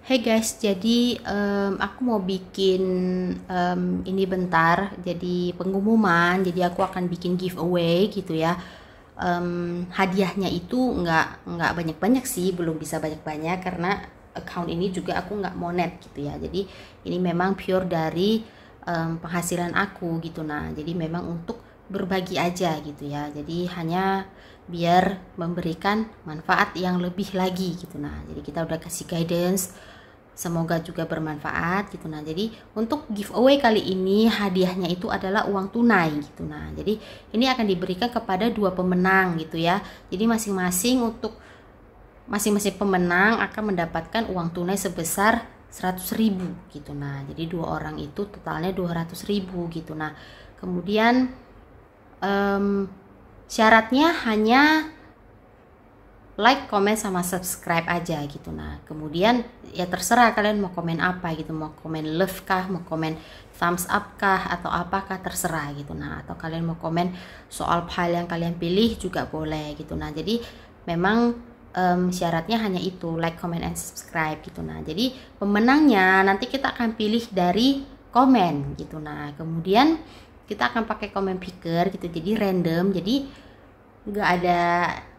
Hey guys, jadi aku mau bikin ini bentar, jadi pengumuman. Jadi aku akan bikin giveaway gitu ya. Hadiahnya itu nggak banyak-banyak sih, belum bisa banyak-banyak karena account ini juga aku nggak monet gitu ya. Jadi ini memang pure dari penghasilan aku gitu. Nah, jadi memang untuk berbagi aja gitu ya. Jadi hanya biar memberikan manfaat yang lebih lagi gitu. Nah, jadi kita udah kasih guidance, semoga juga bermanfaat gitu. Nah, jadi untuk giveaway kali ini hadiahnya itu adalah uang tunai gitu. Nah, jadi ini akan diberikan kepada dua pemenang gitu ya. Jadi masing-masing pemenang akan mendapatkan uang tunai sebesar 100.000 gitu. Nah, jadi dua orang itu totalnya 200.000 gitu. Nah, kemudian syaratnya hanya like, komen, sama subscribe aja gitu. Nah, kemudian ya terserah kalian mau komen apa gitu, mau komen love kah, mau komen thumbs up kah, atau apakah terserah gitu. Nah, atau kalian mau komen soal file yang kalian pilih juga boleh gitu. Nah, jadi memang syaratnya hanya itu, like, comment, and subscribe gitu. Nah, jadi pemenangnya nanti kita akan pilih dari komen gitu. Nah, kemudian kita akan pakai comment picker gitu, jadi random, jadi nggak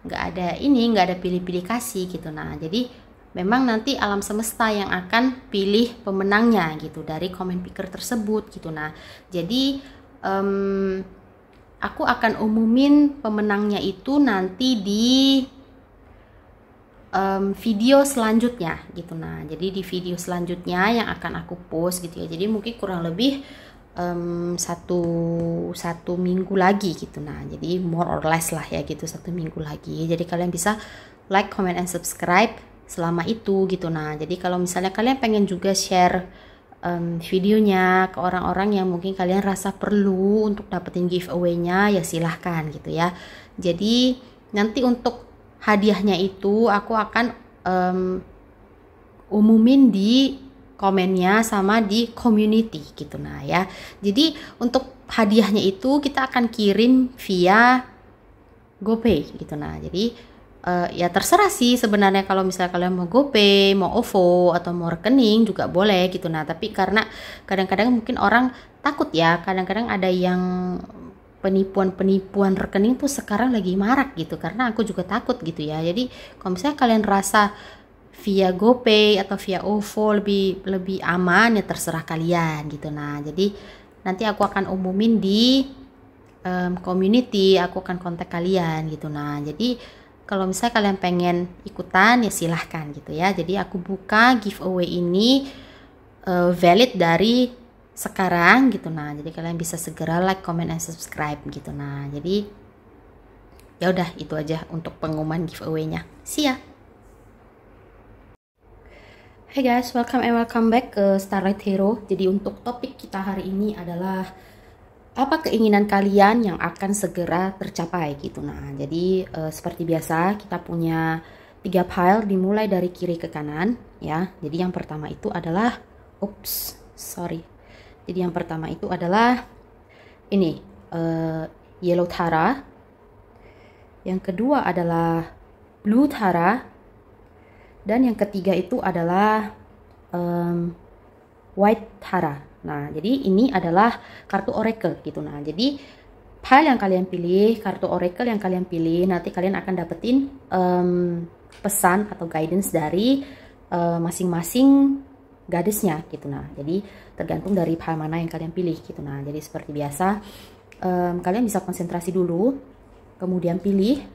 ada pilih-pilih kasih gitu. Nah, jadi memang nanti alam semesta yang akan pilih pemenangnya gitu dari comment picker tersebut gitu. Nah, jadi aku akan umumin pemenangnya itu nanti di video selanjutnya gitu. Nah, jadi di video selanjutnya yang akan aku post gitu ya. Jadi mungkin kurang lebih satu minggu lagi gitu. Nah, jadi more or less lah ya gitu, 1 minggu lagi. Jadi kalian bisa like, comment, and subscribe selama itu gitu. Nah, jadi kalau misalnya kalian pengen juga share videonya ke orang-orang yang mungkin kalian rasa perlu untuk dapetin giveaway-nya, ya silahkan gitu ya. Jadi nanti untuk hadiahnya itu aku akan umumin di komennya sama di community gitu. Nah ya, jadi untuk hadiahnya itu kita akan kirim via GoPay gitu. Nah, jadi ya terserah sih sebenarnya, kalau misalnya kalian mau GoPay, mau OVO, atau mau rekening juga boleh gitu. Nah, tapi karena kadang-kadang mungkin orang takut ya, kadang-kadang ada yang penipuan rekening tuh sekarang lagi marak gitu, karena aku juga takut gitu ya. Jadi kalau misalnya kalian rasa via GoPay atau via OVO lebih aman, ya terserah kalian gitu. Nah, jadi nanti aku akan umumin di community, aku akan kontak kalian gitu. Nah, jadi kalau misalnya kalian pengen ikutan ya silahkan gitu ya. Jadi aku buka giveaway ini valid dari sekarang gitu. Nah, jadi kalian bisa segera like, comment, and subscribe gitu. Nah, jadi ya udah itu aja untuk pengumuman giveaway-nya. See ya. Hey guys, welcome back ke Starlight Hero. Jadi untuk topik kita hari ini adalah apa keinginan kalian yang akan segera tercapai gitu. Nah, jadi seperti biasa kita punya 3 file dimulai dari kiri ke kanan ya. Jadi yang pertama itu adalah Jadi yang pertama itu adalah ini Yellow Tara. Yang kedua adalah Blue Tara. Dan yang ketiga itu adalah White Tara. Nah, jadi ini adalah kartu oracle gitu. Nah, jadi file yang kalian pilih, kartu oracle yang kalian pilih, nanti kalian akan dapetin pesan atau guidance dari masing-masing goddess-nya gitu. Nah, jadi tergantung dari file mana yang kalian pilih gitu. Nah, jadi seperti biasa kalian bisa konsentrasi dulu, kemudian pilih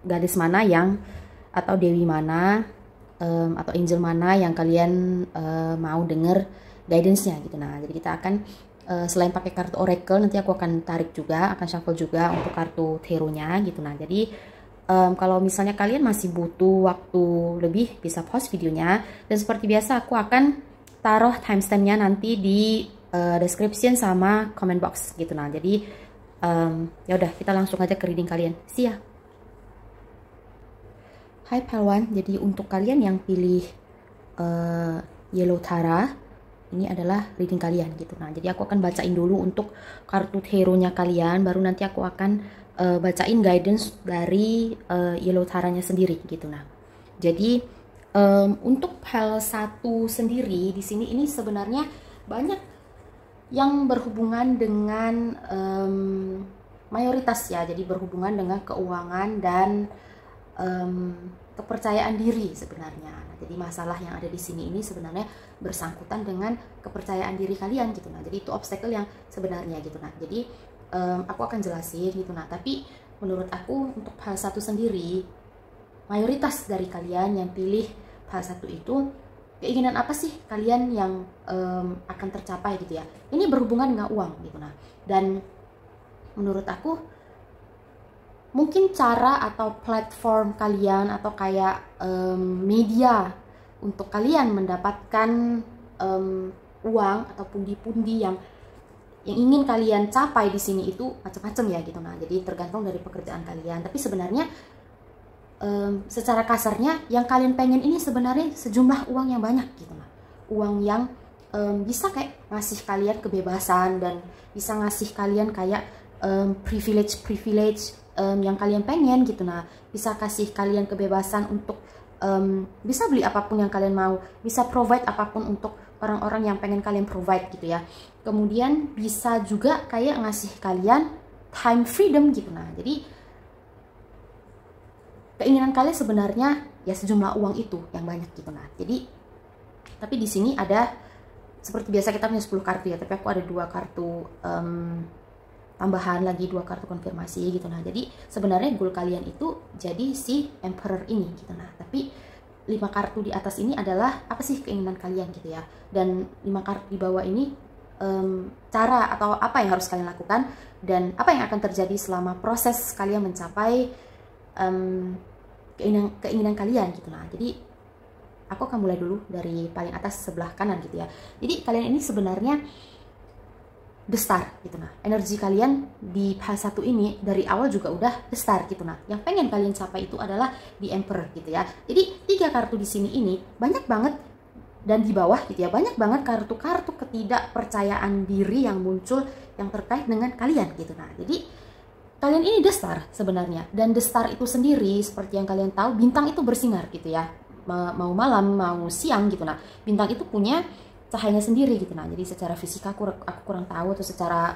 goddess mana yang, atau dewi mana atau angel mana yang kalian mau denger guidance-nya gitu. Nah, jadi kita akan selain pakai kartu oracle, nanti aku akan tarik juga, akan shuffle juga untuk kartu tarot-nya gitu. Nah, jadi kalau misalnya kalian masih butuh waktu lebih, bisa pause videonya, dan seperti biasa aku akan taruh timestampnya nanti di description sama comment box gitu. Nah, jadi ya udah kita langsung aja ke reading kalian. See ya. Hai Palwan, jadi untuk kalian yang pilih Yellow Tara, ini adalah reading kalian gitu. Nah, jadi aku akan bacain dulu untuk kartu tarot-nya kalian, baru nanti aku akan bacain guidance dari Yellow Tara-nya sendiri gitu. Nah, jadi Untuk hal satu sendiri di sini ini sebenarnya banyak yang berhubungan dengan mayoritas ya, jadi berhubungan dengan keuangan dan kepercayaan diri sebenarnya. Nah, jadi masalah yang ada di sini ini sebenarnya bersangkutan dengan kepercayaan diri kalian gitu. Nah, jadi itu obstacle yang sebenarnya gitu. Nah, jadi aku akan jelasin gitu. Nah, tapi menurut aku untuk hal satu sendiri, mayoritas dari kalian yang pilih hal satu itu, keinginan apa sih kalian yang akan tercapai gitu ya. Ini berhubungan dengan uang gitu. Nah, dan menurut aku mungkin cara atau platform kalian atau kayak media untuk kalian mendapatkan uang atau pundi-pundi yang ingin kalian capai di sini itu macam-macam ya gitu. Nah, jadi tergantung dari pekerjaan kalian. Tapi sebenarnya secara kasarnya yang kalian pengen ini sebenarnya sejumlah uang yang banyak gitu. Nah, uang yang bisa kayak ngasih kalian kebebasan dan bisa ngasih kalian kayak privilege yang kalian pengen gitu. Nah, bisa kasih kalian kebebasan untuk bisa beli apapun yang kalian mau, bisa provide apapun untuk orang-orang yang pengen kalian provide gitu ya. Kemudian bisa juga kayak ngasih kalian time freedom gitu. Nah, jadi keinginan kalian sebenarnya ya sejumlah uang itu yang banyak gitu. Nah, jadi tapi di sini ada seperti biasa kita punya 10 kartu ya, tapi aku ada 2 kartu tambahan lagi, 2 kartu konfirmasi gitu. Nah, jadi sebenarnya goal kalian itu jadi si Emperor ini gitu. Nah, tapi 5 kartu di atas ini adalah apa sih keinginan kalian gitu ya. Dan 5 kartu di bawah ini cara atau apa yang harus kalian lakukan dan apa yang akan terjadi selama proses kalian mencapai keinginan kalian gitu. Nah, jadi aku akan mulai dulu dari paling atas sebelah kanan gitu ya. Jadi kalian ini sebenarnya the star gitu. Nah, energi kalian di hal satu ini dari awal juga udah the star gitu. Nah, yang pengen kalian capai itu adalah the Emperor gitu ya. Jadi 3 kartu di sini ini banyak banget, dan di bawah gitu ya banyak banget kartu-kartu ketidakpercayaan diri yang muncul yang terkait dengan kalian gitu. Nah, jadi kalian ini the star sebenarnya, dan the star itu sendiri seperti yang kalian tahu, bintang itu bersinar gitu ya, mau malam mau siang gitu. Nah, bintang itu punya cahayanya sendiri gitu. Nah, jadi secara fisika aku kurang tahu, atau secara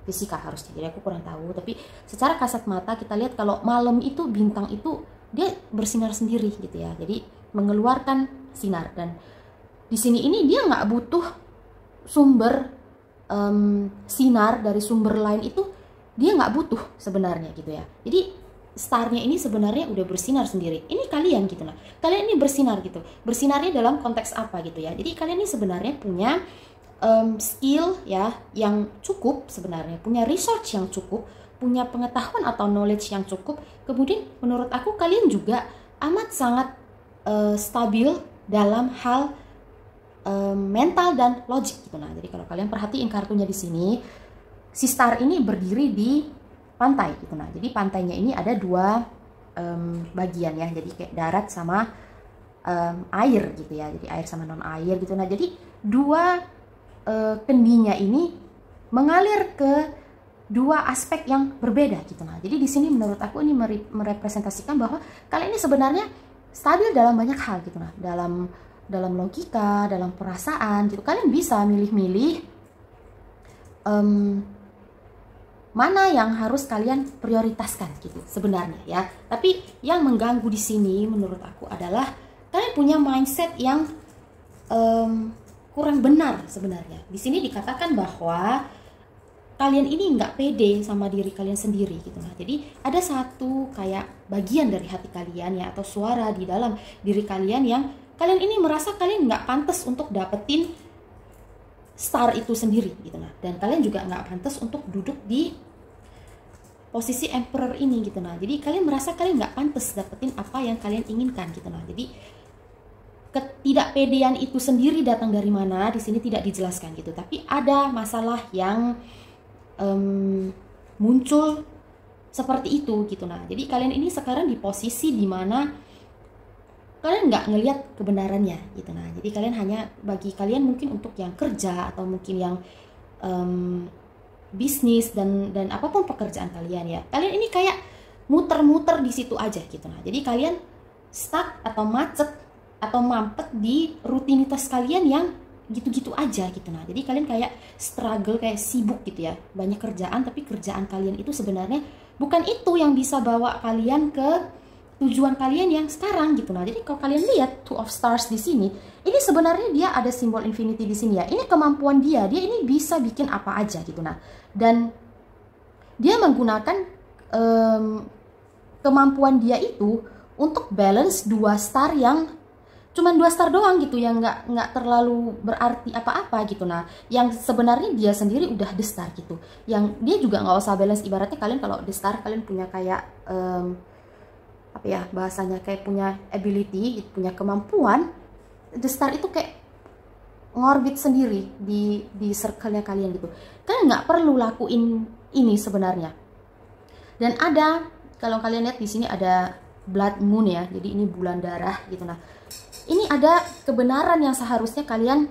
fisika harusnya, jadi aku kurang tahu, tapi secara kasat mata kita lihat kalau malam itu bintang itu dia bersinar sendiri gitu ya, jadi mengeluarkan sinar. Dan di sini ini dia nggak butuh sumber sinar dari sumber lain, itu dia nggak butuh sebenarnya gitu ya. Jadi starnya ini sebenarnya udah bersinar sendiri. Ini kalian gitu. Nah, kalian ini bersinar gitu. Bersinarnya dalam konteks apa gitu ya. Jadi kalian ini sebenarnya punya skill ya yang cukup sebenarnya, punya research yang cukup, punya pengetahuan atau knowledge yang cukup. Kemudian menurut aku kalian juga amat sangat stabil dalam hal mental dan logik gitu. Nah, jadi kalau kalian perhatiin kartunya di sini, si star ini berdiri di pantai gitu. Nah, jadi pantainya ini ada 2 bagian ya, jadi kayak darat sama air gitu ya, jadi air sama non air gitu. Nah, jadi 2 kendinya ini mengalir ke 2 aspek yang berbeda gitu. Nah, jadi di sini menurut aku ini merepresentasikan bahwa kalian ini sebenarnya stabil dalam banyak hal gitu. Nah, dalam logika, dalam perasaan gitu, kalian bisa milih-milih mana yang harus kalian prioritaskan gitu sebenarnya ya. Tapi yang mengganggu di sini menurut aku adalah kalian punya mindset yang kurang benar sebenarnya. Di sini dikatakan bahwa kalian ini nggak pede sama diri kalian sendiri gitu. Nah, jadi ada satu kayak bagian dari hati kalian ya, atau suara di dalam diri kalian yang kalian ini merasa kalian nggak pantas untuk dapetin star itu sendiri gitu. Nah, dan kalian juga nggak pantas untuk duduk di posisi Emperor ini gitu. Nah, jadi kalian merasa kalian nggak pantas dapetin apa yang kalian inginkan gitu. Nah, jadi ketidakpedean itu sendiri datang dari mana di sini tidak dijelaskan gitu. Tapi ada masalah yang muncul seperti itu gitu. Nah, jadi kalian ini sekarang di posisi dimana kalian nggak ngelihat kebenarannya gitu. Nah, jadi kalian hanya, bagi kalian mungkin untuk yang kerja atau mungkin yang bisnis dan apapun pekerjaan kalian ya, kalian ini kayak muter-muter di situ aja gitu. Nah, jadi kalian stuck atau macet atau mampet di rutinitas kalian yang gitu-gitu aja gitu. Nah, jadi kalian kayak struggle, kayak sibuk gitu ya, banyak kerjaan, tapi kerjaan kalian itu sebenarnya bukan itu yang bisa bawa kalian ke tujuan kalian yang sekarang gitu. Nah, jadi kalau kalian lihat Two of Stars di sini, ini sebenarnya dia ada simbol infinity di sini ya. Ini kemampuan dia ini bisa bikin apa aja gitu. Nah, dan dia menggunakan kemampuan dia itu untuk balance 2 star yang cuman 2 star doang gitu, yang nggak terlalu berarti apa-apa gitu. Nah, yang sebenarnya dia sendiri udah the star gitu, yang dia juga nggak usah balance. Ibaratnya kalian kalau the star, kalian punya kayak apa ya bahasanya, kayak punya ability, punya kemampuan. The star itu kayak ngorbit sendiri di circle-nya kalian gitu. Kalian nggak perlu lakuin ini sebenarnya. Dan ada, kalau kalian lihat di sini ada blood moon ya, jadi ini bulan darah gitu. Nah, ini ada kebenaran yang seharusnya kalian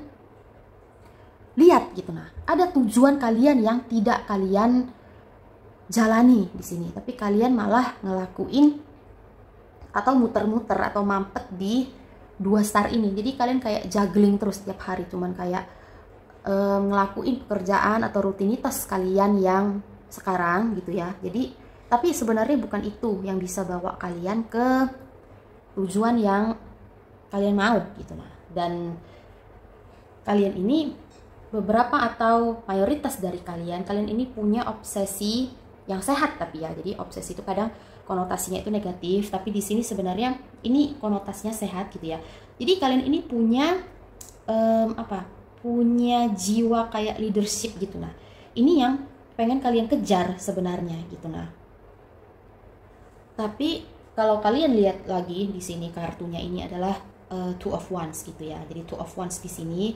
lihat gitu. Nah, ada tujuan kalian yang tidak kalian jalani di sini, tapi kalian malah ngelakuin atau muter-muter atau mampet di 2 star ini. Jadi kalian kayak juggling terus tiap hari, cuman kayak ngelakuin pekerjaan atau rutinitas kalian yang sekarang gitu ya. Jadi tapi sebenarnya bukan itu yang bisa bawa kalian ke tujuan yang kalian mau gitu. Nah, dan kalian ini, beberapa atau mayoritas dari kalian ini punya obsesi yang sehat tapi ya. Jadi obsesi itu kadang konotasinya itu negatif, tapi di sini sebenarnya ini konotasinya sehat gitu ya. Jadi kalian ini punya punya jiwa kayak leadership gitu. Nah, ini yang pengen kalian kejar sebenarnya gitu. Nah, tapi kalau kalian lihat lagi di sini kartunya ini adalah Two of Wands gitu ya. Jadi Two of Wands di sini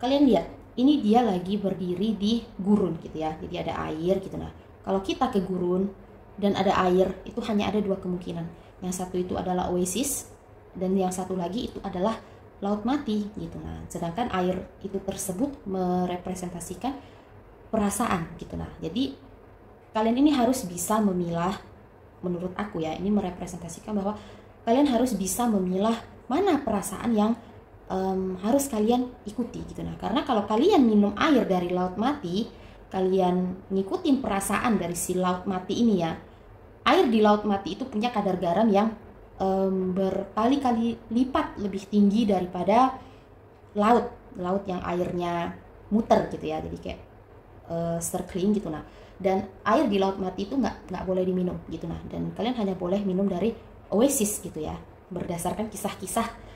kalian lihat, ini dia lagi berdiri di gurun gitu ya. Jadi ada air gitu. Nah, kalau kita ke gurun dan ada air, itu hanya ada 2 kemungkinan. Yang satu itu adalah oasis, dan yang satu lagi itu adalah laut mati gitu. Nah, sedangkan air itu tersebut merepresentasikan perasaan gitu. Nah, jadi kalian ini harus bisa memilah, menurut aku ya, ini merepresentasikan bahwa kalian harus bisa memilah mana perasaan yang harus kalian ikuti gitu. Nah, karena kalau kalian minum air dari laut mati, kalian ngikutin perasaan dari si laut mati ini ya, air di laut mati itu punya kadar garam yang berkali-kali lipat lebih tinggi daripada laut yang airnya muter gitu ya. Jadi kayak circling gitu. Nah, dan air di laut mati itu nggak boleh diminum gitu. Nah, dan kalian hanya boleh minum dari oasis gitu ya, berdasarkan kisah-kisah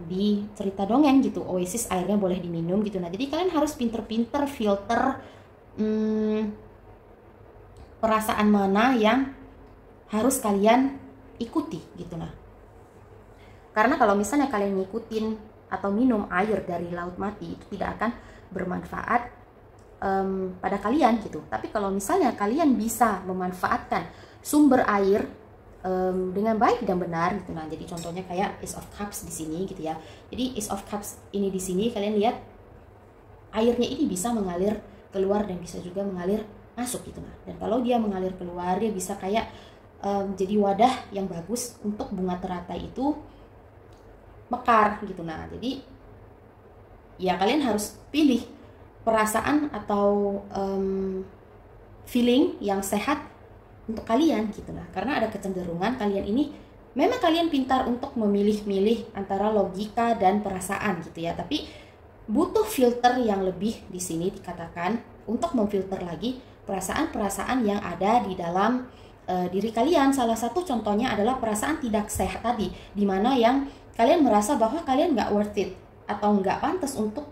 di cerita dongeng gitu. Oasis airnya boleh diminum gitu. Nah, jadi kalian harus pinter-pinter filter perasaan mana yang harus kalian ikuti gitu. Nah, karena kalau misalnya kalian ngikutin atau minum air dari laut mati, itu tidak akan bermanfaat pada kalian gitu. Tapi kalau misalnya kalian bisa memanfaatkan sumber air dengan baik dan benar gitu. Nah, jadi contohnya kayak Ace of Cups di sini gitu ya. Jadi Ace of Cups ini di sini kalian lihat airnya ini bisa mengalir keluar dan bisa juga mengalir masuk gitu. Nah, dan kalau dia mengalir keluar, dia bisa kayak jadi wadah yang bagus untuk bunga teratai itu mekar gitu. Nah, jadi ya kalian harus pilih perasaan atau feeling yang sehat untuk kalian gitu. Nah, karena ada kecenderungan kalian ini memang kalian pintar untuk memilih-milih antara logika dan perasaan gitu ya, tapi butuh filter yang lebih di sini dikatakan untuk memfilter lagi perasaan-perasaan yang ada di dalam diri kalian. Salah satu contohnya adalah perasaan tidak sehat tadi, dimana yang kalian merasa bahwa kalian nggak worth it atau nggak pantas untuk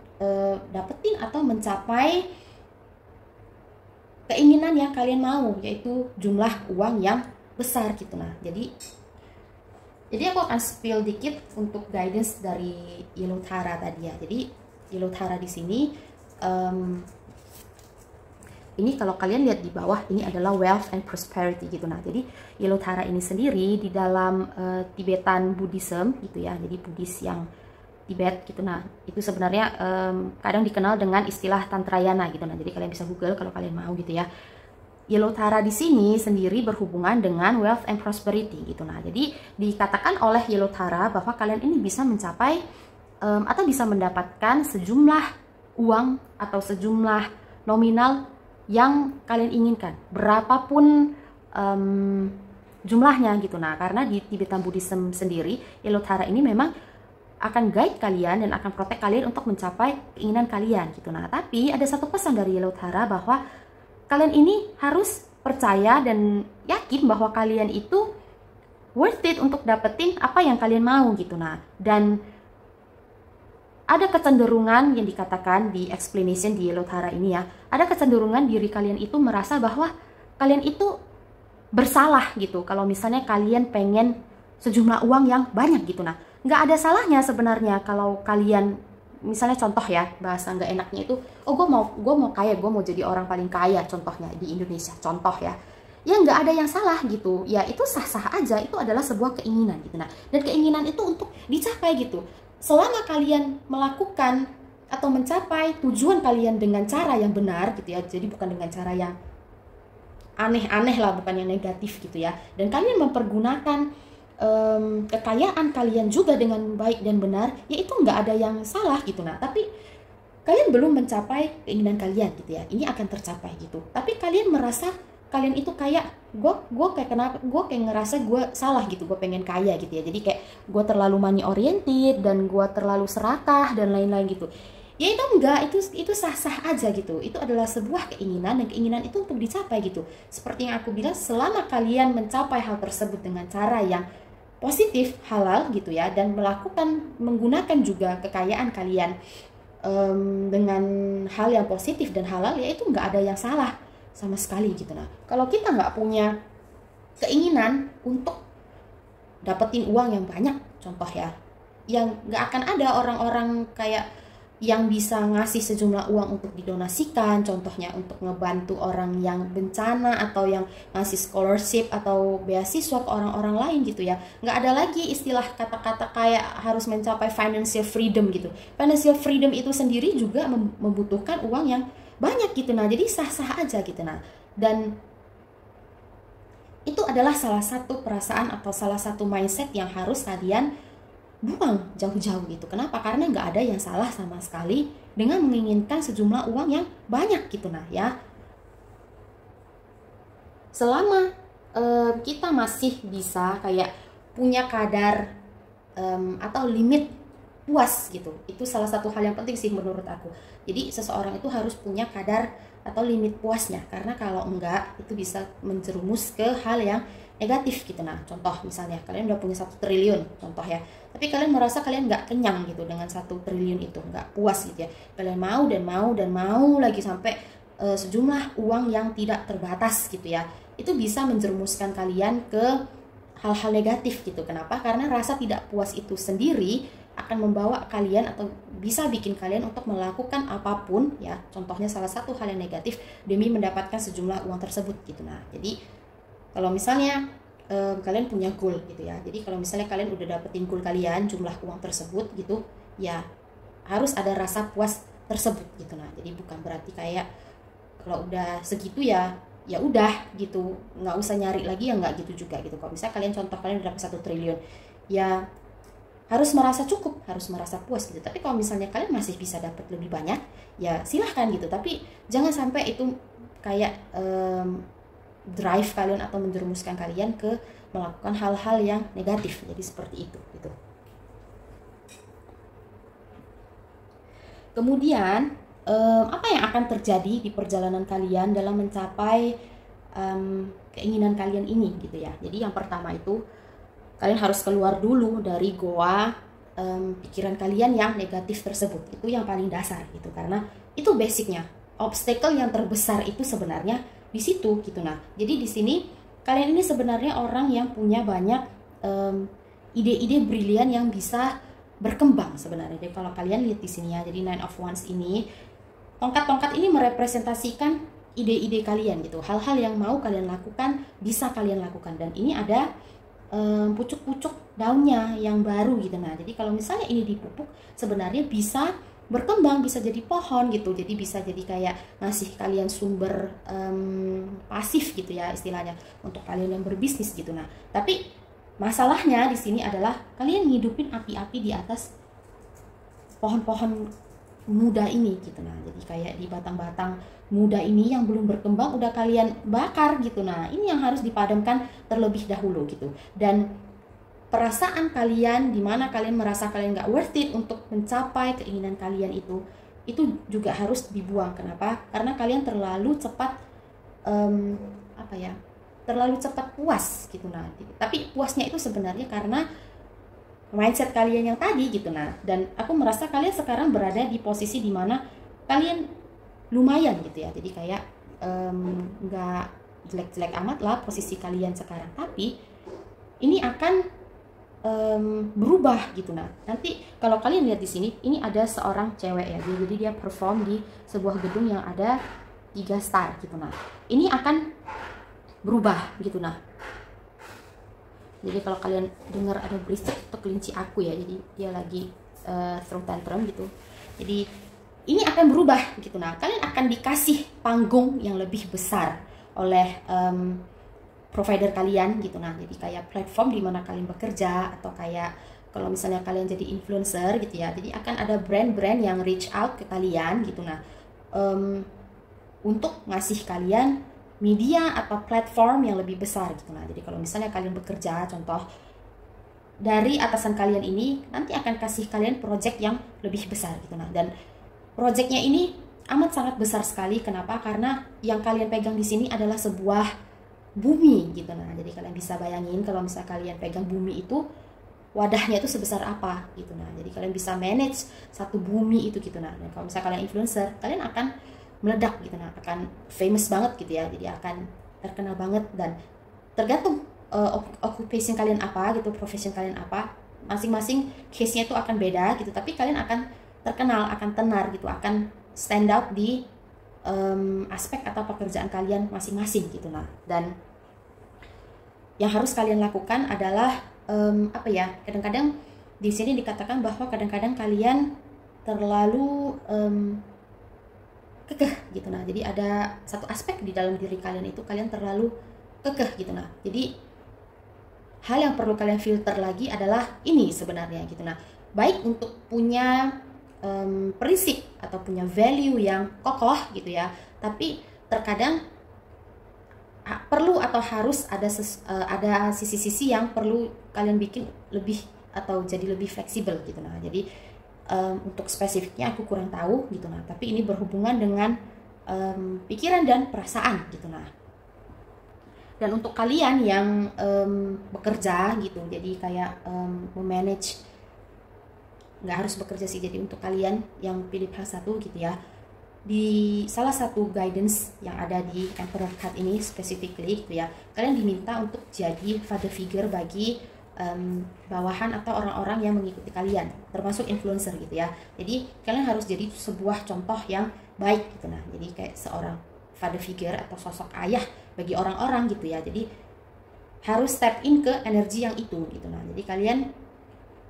dapetin atau mencapai keinginan yang kalian mau, yaitu jumlah uang yang besar gitu. Nah, jadi aku akan spill dikit untuk guidance dari Yellow Tara tadi ya. Jadi Yellow Tara di sini ini kalau kalian lihat di bawah, ini adalah wealth and prosperity gitu. Nah, jadi Yellow Tara ini sendiri di dalam Tibetan Buddhism gitu ya. Jadi Buddhis yang Tibet gitu. Nah, itu sebenarnya kadang dikenal dengan istilah Tantrayana gitu. Nah, jadi kalian bisa Google kalau kalian mau gitu ya. Yellow Tara di sini sendiri berhubungan dengan wealth and prosperity gitu. Nah, jadi dikatakan oleh Yellow Tara bahwa kalian ini bisa mencapai atau bisa mendapatkan sejumlah uang atau sejumlah nominal yang kalian inginkan, berapapun jumlahnya gitu. Nah, karena di Tibetan Buddhism sendiri, Yellow Tara ini memang akan guide kalian dan akan protect kalian untuk mencapai keinginan kalian gitu. Nah, tapi ada satu pesan dari Yellow Tara bahwa kalian ini harus percaya dan yakin bahwa kalian itu worth it untuk dapetin apa yang kalian mau gitu. Nah, dan ada kecenderungan yang dikatakan di explanation di Yellow Tara ini ya, ada kecenderungan diri kalian itu merasa bahwa kalian itu bersalah gitu kalau misalnya kalian pengen sejumlah uang yang banyak gitu. Nah, nggak ada salahnya sebenarnya kalau kalian misalnya contoh ya, bahasa nggak enaknya itu, oh gue mau kaya, gue mau jadi orang paling kaya, contohnya di Indonesia, contoh ya nggak ada yang salah gitu ya, itu sah-sah aja, itu adalah sebuah keinginan gitu. Nah, dan keinginan itu untuk dicapai gitu, selama kalian melakukan atau mencapai tujuan kalian dengan cara yang benar gitu ya, jadi bukan dengan cara yang aneh-aneh lah, bukan yang negatif gitu ya, dan kalian mempergunakan kekayaan kalian juga dengan baik dan benar, ya itu nggak ada yang salah gitu. Nah, tapi kalian belum mencapai keinginan kalian gitu ya, ini akan tercapai gitu, tapi kalian merasa kalian itu kayak gue kayak kenapa gue kayak ngerasa gue salah gitu, gue pengen kaya gitu ya, jadi kayak gue terlalu money oriented dan gue terlalu serakah dan lain-lain gitu. Ya itu enggak, itu sah-sah aja gitu, itu adalah sebuah keinginan dan keinginan itu untuk dicapai gitu. Seperti yang aku bilang, selama kalian mencapai hal tersebut dengan cara yang positif, halal gitu ya, dan menggunakan juga kekayaan kalian dengan hal yang positif dan halal, ya itu nggak ada yang salah sama sekali gitu. Nah, kalau kita nggak punya keinginan untuk dapetin uang yang banyak, contoh ya, yang nggak akan ada orang-orang kayak yang bisa ngasih sejumlah uang untuk didonasikan, contohnya untuk ngebantu orang yang bencana atau yang ngasih scholarship atau beasiswa ke orang-orang lain gitu ya. Nggak ada lagi istilah kata-kata kayak harus mencapai financial freedom gitu. Financial freedom itu sendiri juga membutuhkan uang yang banyak gitu. Nah, jadi sah-sah aja gitu. Nah, dan itu adalah salah satu perasaan atau salah satu mindset yang harus kalian buang jauh-jauh gitu. Kenapa? Karena nggak ada yang salah sama sekali dengan menginginkan sejumlah uang yang banyak gitu. Nah ya, selama kita masih bisa kayak punya kadar atau limit puas gitu, itu salah satu hal yang penting sih menurut aku. Jadi seseorang itu harus punya kadar atau limit puasnya, karena kalau enggak itu bisa menjerumus ke hal yang negatif gitu. Nah, contoh misalnya kalian udah punya 1 triliun contoh ya, tapi kalian merasa kalian nggak kenyang gitu dengan 1 triliun itu, nggak puas gitu ya, kalian mau dan mau dan mau lagi sampai sejumlah uang yang tidak terbatas gitu ya, itu bisa menjerumuskan kalian ke hal-hal negatif gitu. Kenapa? Karena rasa tidak puas itu sendiri akan membawa kalian atau bisa bikin kalian untuk melakukan apapun ya, contohnya salah satu hal yang negatif demi mendapatkan sejumlah uang tersebut gitu. Nah, jadi kalau misalnya kalian punya goal gitu ya, jadi kalau misalnya kalian udah dapetin goal kalian, jumlah uang tersebut gitu ya, harus ada rasa puas tersebut gitu. Nah, jadi bukan berarti kayak kalau udah segitu ya udah gitu, nggak usah nyari lagi, ya nggak gitu juga gitu. Kalau misalnya kalian contoh kalian udah dapat 1 triliun ya harus merasa cukup, harus merasa puas gitu. Tapi kalau misalnya kalian masih bisa dapat lebih banyak ya silahkan gitu, tapi jangan sampai itu kayak drive kalian atau menjerumuskan kalian ke melakukan hal-hal yang negatif. Jadi seperti itu gitu. Kemudian apa yang akan terjadi di perjalanan kalian dalam mencapai keinginan kalian ini gitu ya. Jadi yang pertama itu kalian harus keluar dulu dari goa pikiran kalian yang negatif tersebut. Itu yang paling dasar gitu, karena itu basicnya. Obstacle yang terbesar itu sebenarnya di situ gitu. Nah, jadi di sini kalian ini sebenarnya orang yang punya banyak ide-ide brilian yang bisa berkembang sebenarnya. Jadi kalau kalian lihat di sini ya, jadi Nine of Wands ini, tongkat-tongkat ini merepresentasikan ide-ide kalian gitu. Hal-hal yang mau kalian lakukan bisa kalian lakukan, dan ini ada pucuk-pucuk daunnya yang baru gitu. Nah, jadi kalau misalnya ini dipupuk sebenarnya bisa berkembang, bisa jadi pohon gitu. Jadi bisa jadi kayak ngasih kalian sumber pasif gitu ya istilahnya untuk kalian yang berbisnis gitu. Nah, tapi masalahnya di sini adalah kalian ngidupin api-api di atas pohon-pohon muda ini gitu. Nah, jadi kayak di batang-batang muda ini yang belum berkembang udah kalian bakar gitu. Nah, ini yang harus dipadamkan terlebih dahulu gitu. Dan perasaan kalian, dimana kalian merasa kalian nggak worth it untuk mencapai keinginan kalian itu juga harus dibuang. Kenapa? Karena kalian terlalu cepat terlalu cepat puas gitu. Nah, tapi puasnya itu sebenarnya karena mindset kalian yang tadi gitu. Nah, dan aku merasa kalian sekarang berada di posisi dimana kalian lumayan gitu ya. Jadi kayak nggak jelek-jelek amat lah posisi kalian sekarang, tapi ini akan berubah gitu. Nah, nanti kalau kalian lihat di sini, ini ada seorang cewek ya, jadi dia perform di sebuah gedung yang ada 3 star gitu. Nah, ini akan berubah gitu. Nah, jadi kalau kalian dengar ada berisik itu kelinci aku ya, jadi dia lagi throw tantrum gitu. Jadi ini akan berubah gitu. Nah, kalian akan dikasih panggung yang lebih besar oleh provider kalian gitu. Nah, jadi kayak platform di mana kalian bekerja, atau kayak kalau misalnya kalian jadi influencer gitu ya, jadi akan ada brand-brand yang reach out ke kalian gitu. Nah, untuk ngasih kalian media atau platform yang lebih besar gitu. Nah, jadi kalau misalnya kalian bekerja, contoh dari atasan kalian ini nanti akan kasih kalian project yang lebih besar gitu. Nah, dan projectnya ini amat sangat besar sekali. Kenapa? Karena yang kalian pegang di sini adalah sebuah bumi gitu. Nah, jadi kalian bisa bayangin kalau misalnya kalian pegang bumi itu, wadahnya itu sebesar apa gitu. Nah, jadi kalian bisa manage satu bumi itu gitu. Nah, dan kalau misalnya kalian influencer, kalian akan meledak gitu. Nah, akan famous banget gitu ya, jadi akan terkenal banget. Dan tergantung occupation kalian apa gitu, profession kalian apa, masing-masing case-nya itu akan beda gitu, tapi kalian akan terkenal, akan tenar gitu, akan stand out di aspek atau pekerjaan kalian masing-masing gitu. Nah, dan yang harus kalian lakukan adalah kadang-kadang di sini dikatakan bahwa kadang-kadang kalian terlalu kekeh gitu. Nah, jadi ada satu aspek di dalam diri kalian itu kalian terlalu kekeh gitu. Nah, jadi hal yang perlu kalian filter lagi adalah ini sebenarnya gitu. Nah, baik untuk punya prinsip atau punya value yang kokoh gitu ya, tapi terkadang perlu atau harus ada sisi-sisi yang perlu kalian bikin lebih atau jadi lebih fleksibel gitu. Nah, jadi untuk spesifiknya aku kurang tahu gitu. Nah, tapi ini berhubungan dengan pikiran dan perasaan gitu. Nah, dan untuk kalian yang bekerja gitu, jadi kayak memanage, nggak harus bekerja sih, jadi untuk kalian yang pilih PH1 gitu ya, di salah satu guidance yang ada di Emperor Card ini specifically gitu ya, kalian diminta untuk jadi father figure bagi bawahan atau orang-orang yang mengikuti kalian, termasuk influencer gitu ya. Jadi kalian harus jadi sebuah contoh yang baik gitu. Nah, jadi kayak seorang father figure atau sosok ayah bagi orang-orang gitu ya. Jadi harus step in ke energi yang itu gitu. Nah, jadi kalian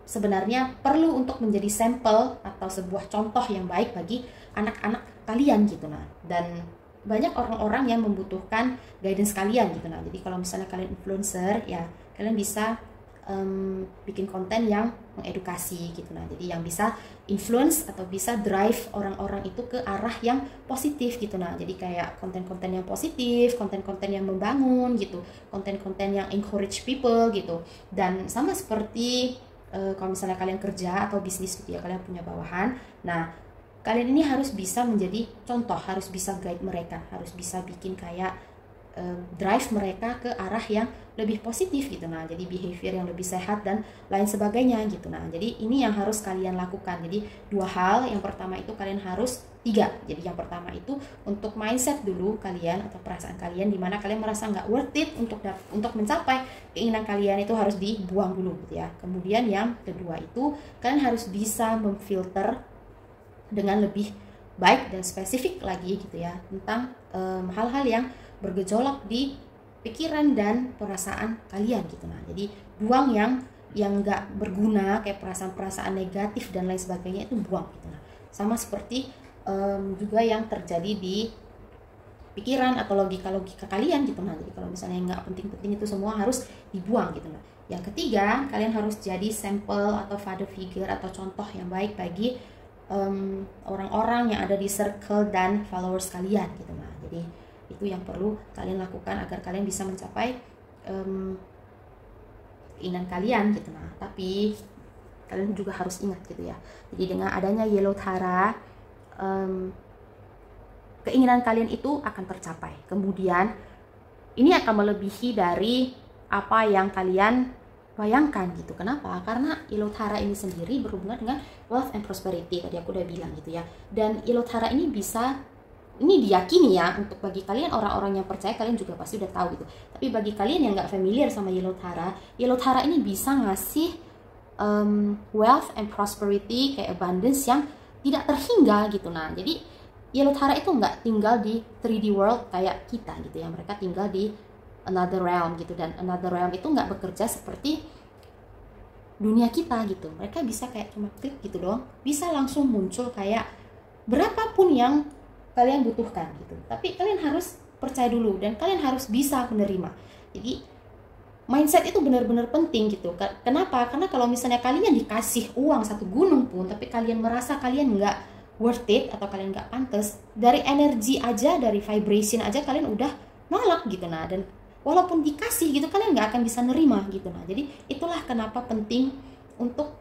sebenarnya perlu untuk menjadi sampel atau sebuah contoh yang baik bagi anak-anak kalian gitu. Nah, dan banyak orang-orang yang membutuhkan guidance kalian gitu. Nah, jadi kalau misalnya kalian influencer ya, kalian bisa bikin konten yang mengedukasi gitu. Nah, jadi yang bisa influence atau bisa drive orang-orang itu ke arah yang positif gitu. Nah, jadi kayak konten-konten yang positif, konten-konten yang membangun gitu, konten-konten yang encourage people gitu. Dan sama seperti kalau misalnya kalian kerja atau bisnis gitu ya, kalian punya bawahan. Nah, kalian ini harus bisa menjadi contoh, harus bisa guide mereka, harus bisa bikin kayak drive mereka ke arah yang lebih positif gitu. Nah, jadi behavior yang lebih sehat dan lain sebagainya gitu. Nah, jadi ini yang harus kalian lakukan. Jadi 2 hal. Yang pertama itu kalian harus 3. Jadi yang pertama itu untuk mindset dulu kalian atau perasaan kalian, dimana kalian merasa nggak worth it untuk mencapai keinginan kalian, itu harus dibuang dulu gitu ya. Kemudian yang kedua itu kalian harus bisa memfilter dengan lebih baik dan spesifik lagi gitu ya, tentang hal-hal yang bergejolak di pikiran dan perasaan kalian gitu. Nah, jadi buang yang nggak berguna kayak perasaan-perasaan negatif dan lain sebagainya, itu buang gitu. Nah, Sama seperti juga yang terjadi di pikiran atau logika-logika kalian gitu. Nah, jadi kalau misalnya nggak penting-penting itu semua harus dibuang gitu. Nah, yang ketiga, kalian harus jadi sampel atau father figure atau contoh yang baik bagi orang-orang yang ada di circle dan followers kalian gitu. Nah, jadi itu yang perlu kalian lakukan agar kalian bisa mencapai keinginan kalian gitu. Nah, tapi kalian juga harus ingat gitu ya. Jadi dengan adanya Yellow Tara, keinginan kalian itu akan tercapai. Kemudian ini akan melebihi dari apa yang kalian bayangkan gitu. Kenapa? Karena Yellow Tara ini sendiri berhubungan dengan wealth and prosperity, tadi aku udah bilang gitu ya. Dan Yellow Tara ini ini diyakini ya, untuk bagi kalian orang-orang yang percaya, kalian juga pasti udah tahu gitu. Tapi bagi kalian yang nggak familiar sama Yellow Tara ini bisa ngasih wealth and prosperity, kayak abundance yang tidak terhingga gitu. Nah, jadi Yellow Tara itu nggak tinggal di 3D world kayak kita gitu ya. Mereka tinggal di another realm gitu, dan another realm itu nggak bekerja seperti dunia kita gitu. Mereka bisa kayak cuma klik gitu doang, bisa langsung muncul kayak berapapun yang kalian butuhkan gitu. Tapi kalian harus percaya dulu dan kalian harus bisa menerima. Jadi mindset itu benar-benar penting gitu. Kenapa? Karena kalau misalnya kalian dikasih uang 1 gunung pun tapi kalian merasa kalian nggak worth it atau kalian nggak pantas, dari energi aja, dari vibration aja kalian udah nolak gitu. Nah, dan walaupun dikasih gitu kalian nggak akan bisa nerima gitu. Nah, jadi itulah kenapa penting untuk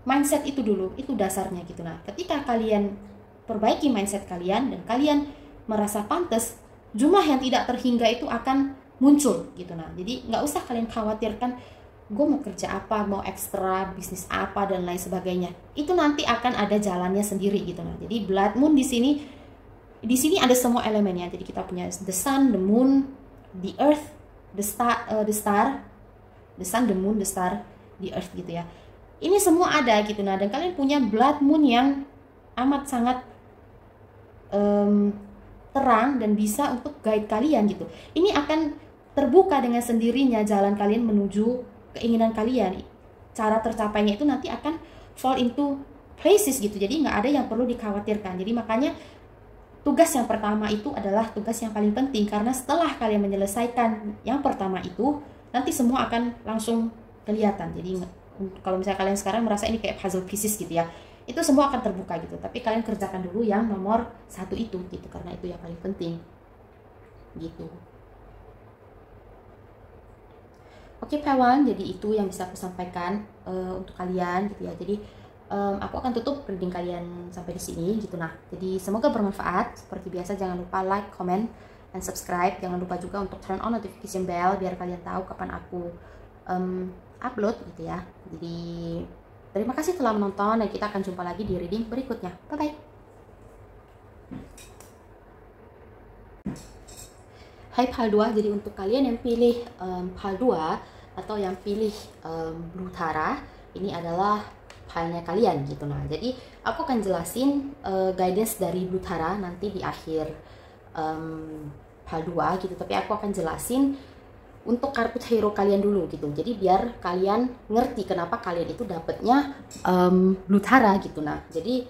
mindset itu dulu, itu dasarnya gitu. Nah, ketika kalian perbaiki mindset kalian dan kalian merasa pantas, jumlah yang tidak terhingga itu akan muncul gitu. Nah, jadi nggak usah kalian khawatirkan gue mau kerja apa, mau ekstra bisnis apa dan lain sebagainya. Itu nanti akan ada jalannya sendiri gitu. Nah, jadi blood moon di sini ada semua elemennya. Jadi kita punya the sun, the moon, the earth, the star, the sun, the moon, the star, the earth gitu ya. Ini semua ada gitu. Nah, dan kalian punya blood moon yang amat sangat terang dan bisa untuk guide kalian gitu. Ini akan terbuka dengan sendirinya jalan kalian menuju keinginan kalian. Cara tercapainya itu nanti akan fall into places gitu. Jadi nggak ada yang perlu dikhawatirkan. Jadi makanya tugas yang pertama itu adalah tugas yang paling penting, karena setelah kalian menyelesaikan yang pertama itu, nanti semua akan langsung kelihatan. Jadi kalau misalnya kalian sekarang merasa ini kayak puzzle pieces gitu ya, itu semua akan terbuka gitu. Tapi kalian kerjakan dulu yang nomor 1 itu gitu, karena itu yang paling penting gitu. Oke Pawan, jadi itu yang bisa aku sampaikan untuk kalian gitu ya. Jadi aku akan tutup reading kalian sampai di sini gitu. Nah, jadi semoga bermanfaat. Seperti biasa jangan lupa like, comment, dan subscribe. Jangan lupa juga untuk turn on notification bell biar kalian tahu kapan aku upload gitu ya. Jadi terima kasih telah menonton dan kita akan jumpa lagi di reading berikutnya. Bye-bye. Hai PAL 2, jadi untuk kalian yang pilih PAL 2 atau yang pilih Blue Tara, ini adalah PAL-nya kalian gitu. Nah, jadi aku akan jelasin guidance dari Blue Tara nanti di akhir PAL 2 gitu. Tapi aku akan jelasin untuk kartu hero kalian dulu gitu. Jadi biar kalian ngerti kenapa kalian itu dapetnya Blue Tara gitu. Nah, jadi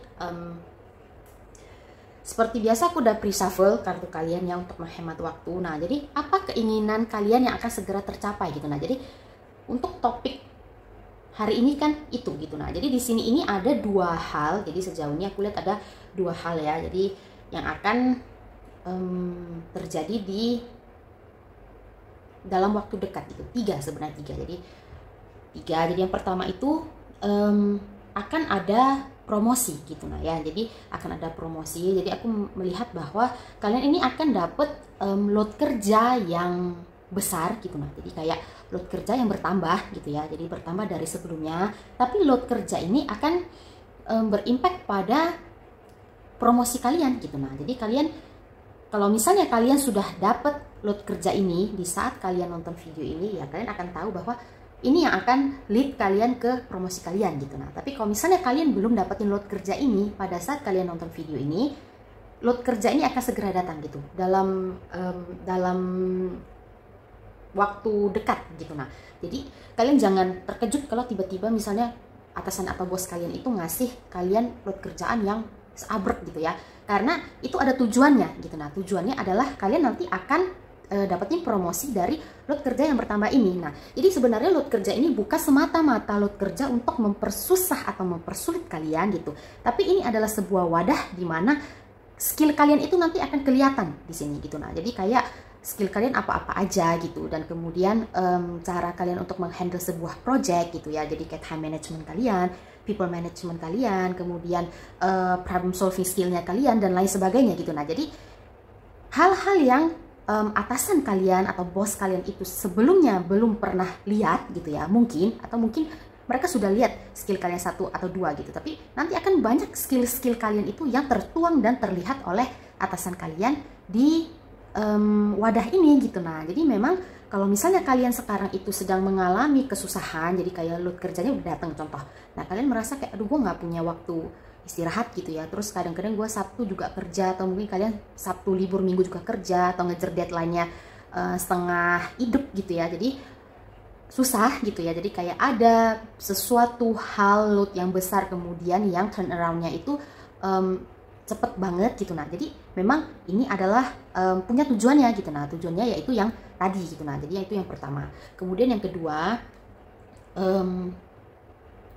seperti biasa aku udah pre-shuffle kartu kalian ya untuk menghemat waktu. Nah, jadi apa keinginan kalian yang akan segera tercapai gitu. Nah, jadi untuk topik hari ini kan itu gitu. Nah, jadi di sini ini ada 2 hal. Jadi sejauh ini aku lihat ada 2 hal ya. Jadi yang akan terjadi di dalam waktu dekat itu 3 sebenarnya 3. Jadi 3. Jadi yang pertama itu akan ada promosi gitu. Nah ya, jadi akan ada promosi. Jadi aku melihat bahwa kalian ini akan dapat load kerja yang besar gitu. Nah, jadi kayak load kerja yang bertambah gitu ya. Jadi bertambah dari sebelumnya. Tapi load kerja ini akan berimpact pada promosi kalian gitu. Nah, jadi kalian kalau misalnya kalian sudah dapat load kerja ini di saat kalian nonton video ini, ya kalian akan tahu bahwa ini yang akan lead kalian ke promosi kalian gitu. Nah, tapi kalau misalnya kalian belum dapetin load kerja ini pada saat kalian nonton video ini, load kerja ini akan segera datang gitu dalam waktu dekat gitu. Nah, jadi kalian jangan terkejut kalau tiba-tiba misalnya atasan atau bos kalian itu ngasih kalian load kerjaan yang seabrek gitu ya, karena itu ada tujuannya gitu. Nah tujuannya adalah kalian nanti akan dapetin promosi dari load kerja yang bertambah ini. Nah jadi sebenarnya load kerja ini bukan semata-mata load kerja untuk mempersusah atau mempersulit kalian gitu, tapi ini adalah sebuah wadah di mana skill kalian itu nanti akan kelihatan di sini gitu. Nah jadi kayak skill kalian apa-apa aja gitu, dan kemudian cara kalian untuk menghandle sebuah project gitu ya, jadi kayak time management kalian, people management kalian, kemudian problem solving skillnya kalian dan lain sebagainya gitu. Nah jadi hal-hal yang atasan kalian atau bos kalian itu sebelumnya belum pernah lihat gitu ya, mungkin mereka sudah lihat skill kalian 1 atau 2 gitu, tapi nanti akan banyak skill-skill kalian itu yang tertuang dan terlihat oleh atasan kalian di wadah ini gitu. Nah jadi memang kalau misalnya kalian sekarang itu sedang mengalami kesusahan, jadi kayak load kerjanya udah datang contoh, nah kalian merasa kayak aduh gue nggak punya waktu istirahat gitu ya, terus kadang-kadang gue Sabtu juga kerja, atau mungkin kalian Sabtu libur, Minggu juga kerja, atau ngejar deadline-nya setengah hidup gitu ya, jadi susah gitu ya. Jadi kayak ada sesuatu hal load yang besar kemudian yang turnaround-nya itu cepet banget gitu. Nah jadi memang ini adalah punya tujuannya gitu. Nah tujuannya yaitu yang tadi gitu. Nah jadi itu yang pertama. Kemudian yang kedua,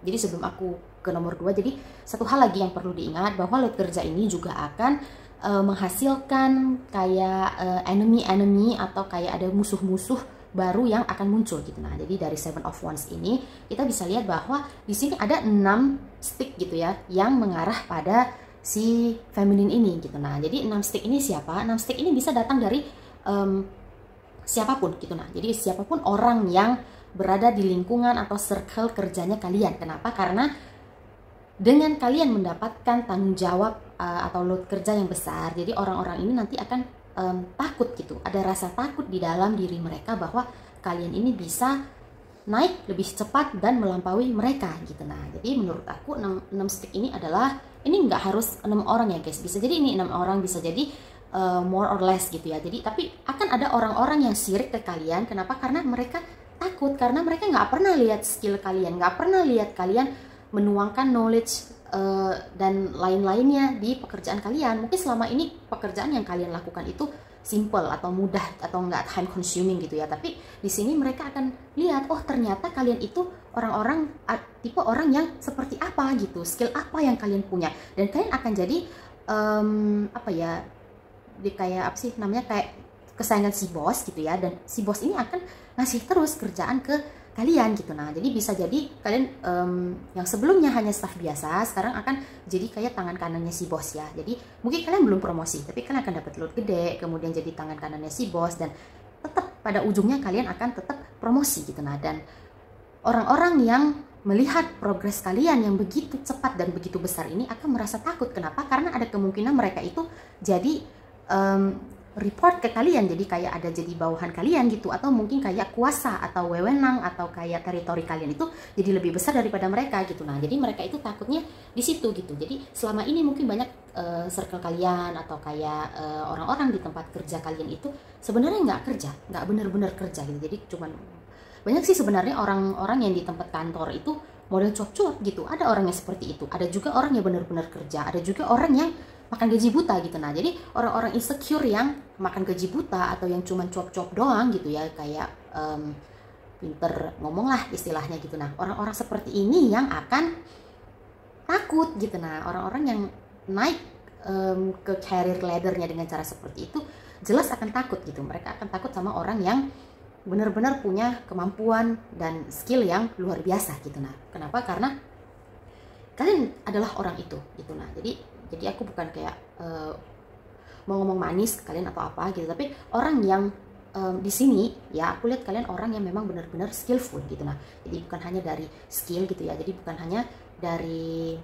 jadi sebelum aku ke nomor 2, jadi satu hal lagi yang perlu diingat bahwa load kerja ini juga akan menghasilkan kayak enemy atau kayak ada musuh-musuh baru yang akan muncul gitu. Nah jadi dari 7 of Wands ini kita bisa lihat bahwa di sini ada 6 stick gitu ya yang mengarah pada si feminin ini gitu. Nah jadi 6 stick ini siapa? 6 stick ini bisa datang dari siapapun gitu. Nah jadi siapapun orang yang berada di lingkungan atau circle kerjanya kalian. Kenapa? Karena dengan kalian mendapatkan tanggung jawab atau load kerja yang besar, jadi orang-orang ini nanti akan takut gitu. Ada rasa takut di dalam diri mereka bahwa kalian ini bisa naik lebih cepat dan melampaui mereka gitu. Nah jadi menurut aku 6 stick ini adalah, ini nggak harus 6 orang ya guys, bisa jadi ini 6 orang, bisa jadi more or less gitu ya. Jadi tapi akan ada orang-orang yang sirik ke kalian. Kenapa? Karena mereka takut, karena mereka nggak pernah lihat skill kalian, nggak pernah lihat kalian menuangkan knowledge dan lain-lainnya di pekerjaan kalian. Mungkin selama ini pekerjaan yang kalian lakukan itu simple atau mudah atau nggak time consuming gitu ya, tapi di sini mereka akan lihat, oh ternyata kalian itu orang-orang tipe orang yang seperti apa gitu, skill apa yang kalian punya, dan kalian akan jadi apa ya, kayak apa sih namanya, kayak kesayangan si bos gitu ya, dan si bos ini akan ngasih terus kerjaan ke kalian gitu. Nah jadi bisa jadi kalian yang sebelumnya hanya staff biasa sekarang akan jadi kayak tangan kanannya si bos ya. Jadi mungkin kalian belum promosi tapi kalian akan dapat load gede, kemudian jadi tangan kanannya si bos, dan tetap pada ujungnya kalian akan tetap promosi gitu. Nah dan orang-orang yang melihat progres kalian yang begitu cepat dan begitu besar ini akan merasa takut. Kenapa? Karena ada kemungkinan mereka itu jadi report ke kalian, jadi kayak ada jadi bawahan kalian gitu, atau mungkin kayak kuasa atau wewenang atau kayak teritori kalian itu jadi lebih besar daripada mereka gitu. Nah jadi mereka itu takutnya di situ gitu. Jadi selama ini mungkin banyak circle kalian atau kayak orang-orang di tempat kerja kalian itu sebenarnya nggak kerja, nggak benar-benar kerja gitu. Jadi cuman banyak sih sebenarnya orang-orang yang di tempat kantor itu model cuap-cuap gitu. Ada orang yang seperti itu, ada juga orang yang benar-benar kerja, ada juga orang yang makan gaji buta gitu. Nah jadi orang-orang insecure yang makan gaji buta atau yang cuma cuap-cuap doang gitu ya, kayak pinter ngomong lah istilahnya gitu. Nah orang-orang seperti ini yang akan takut gitu. Nah orang-orang yang naik ke career ladder-nya dengan cara seperti itu jelas akan takut gitu. Mereka akan takut sama orang yang benar-benar punya kemampuan dan skill yang luar biasa gitu. Nah kenapa? Karena kalian adalah orang itu gitu. Nah jadi aku bukan kayak mau ngomong manis ke kalian atau apa gitu, tapi orang yang di sini ya aku lihat kalian orang yang memang benar-benar skillful gitu. Nah jadi bukan hanya dari skill gitu ya, jadi bukan hanya dari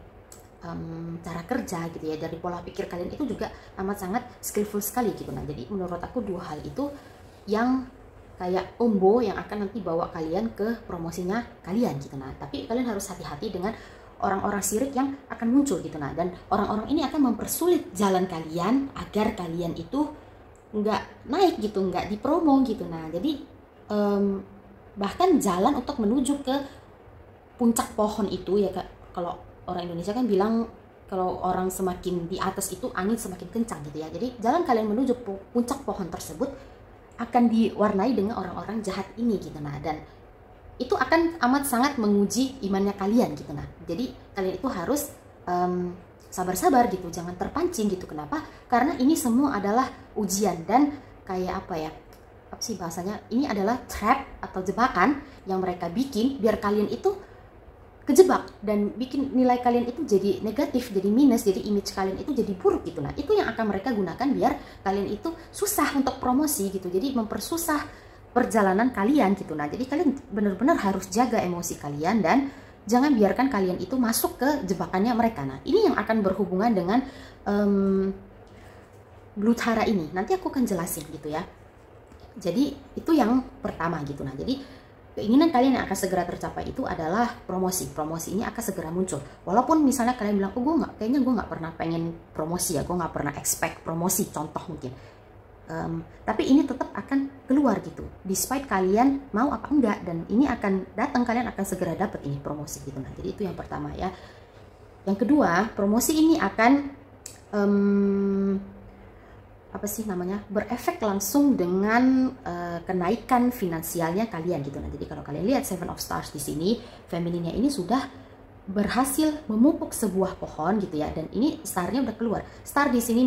cara kerja gitu ya, dari pola pikir kalian itu juga amat sangat skillful sekali gitu. Nah jadi menurut aku dua hal itu yang kayak combo yang akan nanti bawa kalian ke promosinya kalian gitu. Nah tapi kalian harus hati-hati dengan orang-orang sirik yang akan muncul gitu. Nah dan orang-orang ini akan mempersulit jalan kalian agar kalian itu nggak naik gitu, nggak dipromo gitu. Nah jadi bahkan jalan untuk menuju ke puncak pohon itu ya, kalau orang Indonesia kan bilang kalau orang semakin di atas itu angin semakin kencang gitu ya. Jadi jalan kalian menuju puncak pohon tersebut akan diwarnai dengan orang-orang jahat ini gitu. Nah, dan itu akan amat sangat menguji imannya kalian gitu. Nah, jadi kalian itu harus sabar-sabar gitu, jangan terpancing gitu. Kenapa? Karena ini semua adalah ujian dan kayak apa ya? Apa sih bahasanya? Ini adalah trap atau jebakan yang mereka bikin biar kalian itu kejebak dan bikin nilai kalian itu jadi negatif, jadi minus, jadi image kalian itu jadi buruk gitu. Nah, itu yang akan mereka gunakan biar kalian itu susah untuk promosi gitu. Jadi mempersusah perjalanan kalian gitu. Nah, jadi kalian benar-benar harus jaga emosi kalian dan jangan biarkan kalian itu masuk ke jebakannya mereka. Nah, ini yang akan berhubungan dengan Blutara ini. Nanti aku akan jelasin gitu ya. Jadi itu yang pertama gitu. Nah, jadi keinginan kalian yang akan segera tercapai itu adalah promosi. Promosi ini akan segera muncul. Walaupun misalnya kalian bilang, oh kayaknya gue nggak pernah pengen promosi ya, gue nggak pernah expect promosi, contoh mungkin. Tapi ini tetap akan keluar gitu, despite kalian mau apa enggak, dan ini akan datang, kalian akan segera dapat ini promosi gitu. Nah, jadi itu yang pertama ya. Yang kedua, promosi ini akan apa sih namanya, berefek langsung dengan kenaikan finansialnya kalian gitu. Nah, jadi kalau kalian lihat Seven of Stars di sini, femininnya ini sudah berhasil memupuk sebuah pohon gitu ya, dan ini starnya udah keluar. Star di sini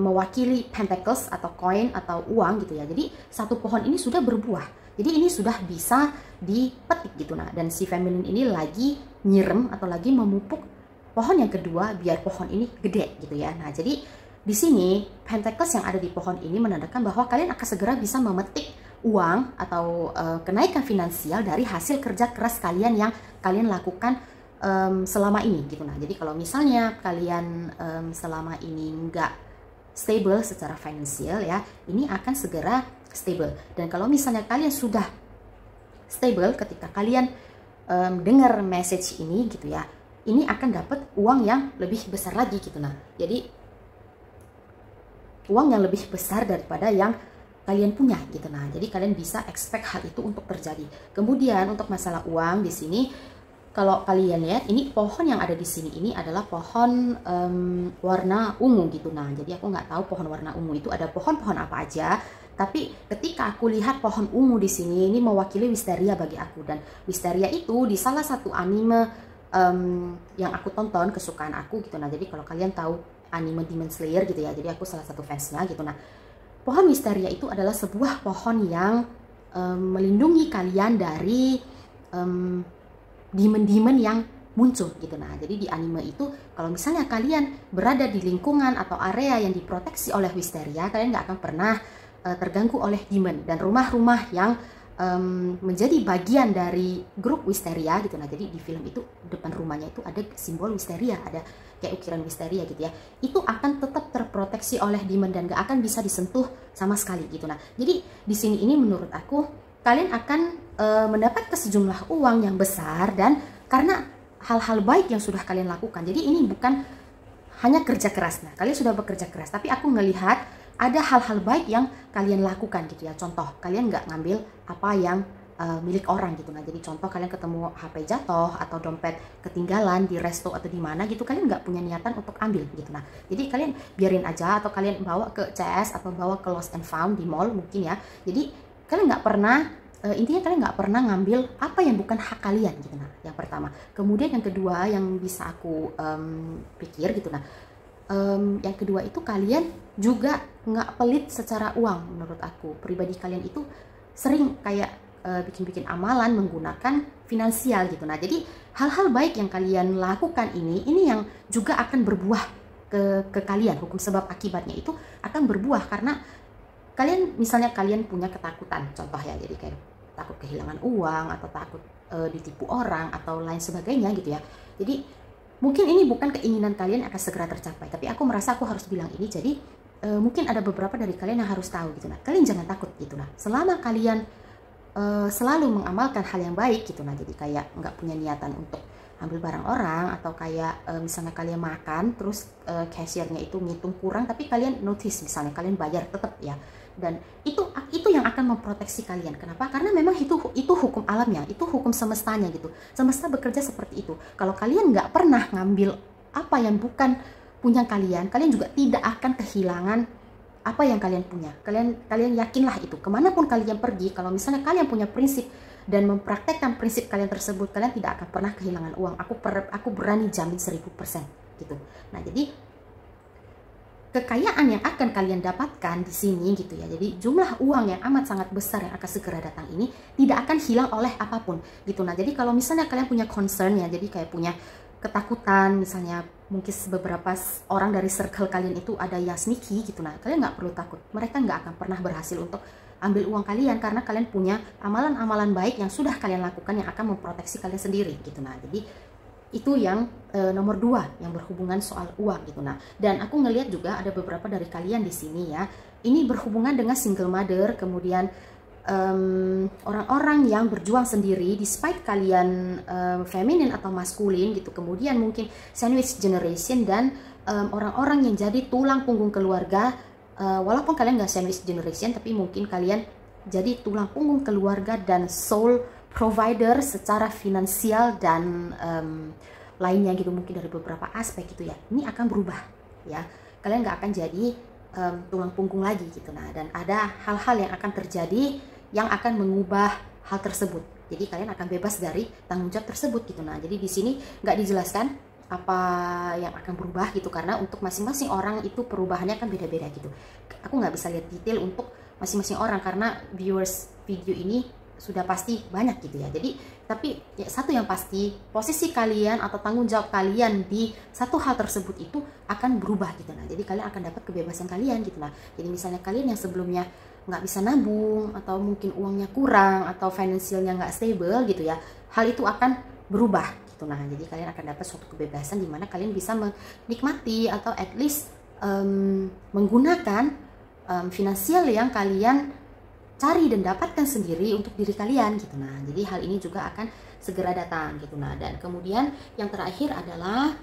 mewakili pentacles atau koin atau uang gitu ya. Jadi satu pohon ini sudah berbuah. Jadi ini sudah bisa dipetik gitu. Nah, dan si feminin ini lagi nyirem atau lagi memupuk pohon yang kedua biar pohon ini gede gitu ya. Nah, jadi di sini pentacles yang ada di pohon ini menandakan bahwa kalian akan segera bisa memetik uang atau kenaikan finansial dari hasil kerja keras kalian yang kalian lakukan selama ini gitu. Nah, jadi kalau misalnya kalian selama ini nggak stable secara finansial ya, ini akan segera stable. Dan kalau misalnya kalian sudah stable ketika kalian dengar message ini gitu ya, ini akan dapat uang yang lebih besar lagi gitu. Nah, jadi uang yang lebih besar daripada yang kalian punya gitu. Nah, jadi kalian bisa expect hal itu untuk terjadi. Kemudian untuk masalah uang di sini, kalau kalian lihat ini pohon yang ada di sini ini adalah pohon warna ungu gitu. Nah, jadi aku nggak tahu pohon warna ungu itu ada pohon-pohon apa aja. Tapi ketika aku lihat pohon ungu di sini, ini mewakili Wisteria bagi aku. Dan Wisteria itu di salah satu anime yang aku tonton, kesukaan aku gitu. Nah, jadi kalau kalian tahu anime Demon Slayer gitu ya, jadi aku salah satu fansnya gitu. Nah, pohon Wisteria itu adalah sebuah pohon yang melindungi kalian dari demon-demon yang muncul gitu. Nah, jadi di anime itu kalau misalnya kalian berada di lingkungan atau area yang diproteksi oleh Wisteria, kalian nggak akan pernah terganggu oleh demon. Dan rumah-rumah yang menjadi bagian dari grup Wisteria gitu. Nah, jadi di film itu depan rumahnya itu ada simbol Wisteria, ada kayak ukiran Wisteria gitu ya. Itu akan tetap terproteksi oleh demon dan gak akan bisa disentuh sama sekali gitu. Nah, jadi di sini ini menurut aku kalian akan mendapat sejumlah uang yang besar dan karena hal-hal baik yang sudah kalian lakukan. Jadi ini bukan hanya kerja keras. Nah, kalian sudah bekerja keras, tapi aku ngelihat ada hal-hal baik yang kalian lakukan gitu ya. Contoh, kalian nggak ngambil apa yang milik orang gitu. Nah, jadi contoh kalian ketemu HP jatuh atau dompet ketinggalan di resto atau di mana gitu, kalian nggak punya niatan untuk ambil gitu. Nah, jadi kalian biarin aja atau kalian bawa ke CS atau bawa ke Lost and Found di mall mungkin ya. Jadi kalian nggak pernah intinya kalian nggak pernah ngambil apa yang bukan hak kalian gitu. Nah, yang pertama. Kemudian yang kedua yang bisa aku pikir gitu. Nah, yang kedua itu kalian juga nggak pelit secara uang. Menurut aku pribadi kalian itu sering kayak bikin-bikin amalan menggunakan finansial gitu. Nah, jadi hal-hal baik yang kalian lakukan ini yang juga akan berbuah ke kalian. Hukum sebab akibatnya itu akan berbuah karena kalian misalnya kalian punya ketakutan contoh ya, jadi kayak takut kehilangan uang atau takut ditipu orang atau lain sebagainya gitu ya. Jadi mungkin ini bukan keinginan kalian akan segera tercapai, tapi aku merasa aku harus bilang ini. Jadi mungkin ada beberapa dari kalian yang harus tahu gitu. Nah, kalian jangan takut gitu. Nah, selama kalian selalu mengamalkan hal yang baik gitu. Nah, jadi kayak nggak punya niatan untuk ambil barang orang atau kayak misalnya kalian makan terus cashiernya itu ngitung kurang tapi kalian notice misalnya kalian bayar tetap ya. Dan itu yang akan memproteksi kalian. Kenapa? Karena memang itu hukum alamnya, itu hukum semestanya gitu. Semesta bekerja seperti itu. Kalau kalian nggak pernah ngambil apa yang bukan punya kalian, kalian juga tidak akan kehilangan apa yang kalian punya. Kalian yakinlah itu, kemanapun kalian pergi, kalau misalnya kalian punya prinsip dan mempraktekkan prinsip kalian tersebut, kalian tidak akan pernah kehilangan uang. Aku berani jamin 1000% gitu. Nah, jadi kekayaan yang akan kalian dapatkan di sini gitu ya. Jadi jumlah uang yang amat sangat besar yang akan segera datang ini tidak akan hilang oleh apapun gitu. Nah, jadi kalau misalnya kalian punya concern ya, jadi kayak punya ketakutan, misalnya mungkin beberapa orang dari circle kalian itu ada yang sneaky gitu, nah kalian nggak perlu takut, mereka nggak akan pernah berhasil untuk ambil uang kalian karena kalian punya amalan-amalan baik yang sudah kalian lakukan yang akan memproteksi kalian sendiri gitu. Nah, jadi itu yang nomor 2 yang berhubungan soal uang gitu. Nah, dan aku ngelihat juga ada beberapa dari kalian di sini ya, ini berhubungan dengan single mother, kemudian orang-orang yang berjuang sendiri despite kalian feminin atau maskulin gitu, kemudian mungkin sandwich generation dan orang-orang yang jadi tulang punggung keluarga, walaupun kalian nggak sandwich generation tapi mungkin kalian jadi tulang punggung keluarga dan soul provider secara finansial dan lainnya gitu, mungkin dari beberapa aspek gitu ya. Ini akan berubah ya, kalian nggak akan jadi tulang punggung lagi gitu. Nah, dan ada hal-hal yang akan terjadi yang akan mengubah hal tersebut. Jadi kalian akan bebas dari tanggung jawab tersebut gitu. Nah, jadi di sini nggak dijelaskan apa yang akan berubah gitu, karena untuk masing-masing orang itu perubahannya kan beda-beda gitu. Aku nggak bisa lihat detail untuk masing-masing orang karena viewers video ini sudah pasti banyak gitu ya. Jadi tapi ya, satu yang pasti, posisi kalian atau tanggung jawab kalian di satu hal tersebut itu akan berubah gitu. Nah, jadi kalian akan dapat kebebasan kalian gitu. Nah, jadi misalnya kalian yang sebelumnya nggak bisa nabung atau mungkin uangnya kurang atau finansialnya nggak stable gitu ya, hal itu akan berubah gitu. Nah, jadi kalian akan dapat suatu kebebasan di mana kalian bisa menikmati atau at least menggunakan finansial yang kalian cari dan dapatkan sendiri untuk diri kalian gitu. Nah, jadi hal ini juga akan segera datang gitu. Nah, dan kemudian yang terakhir adalah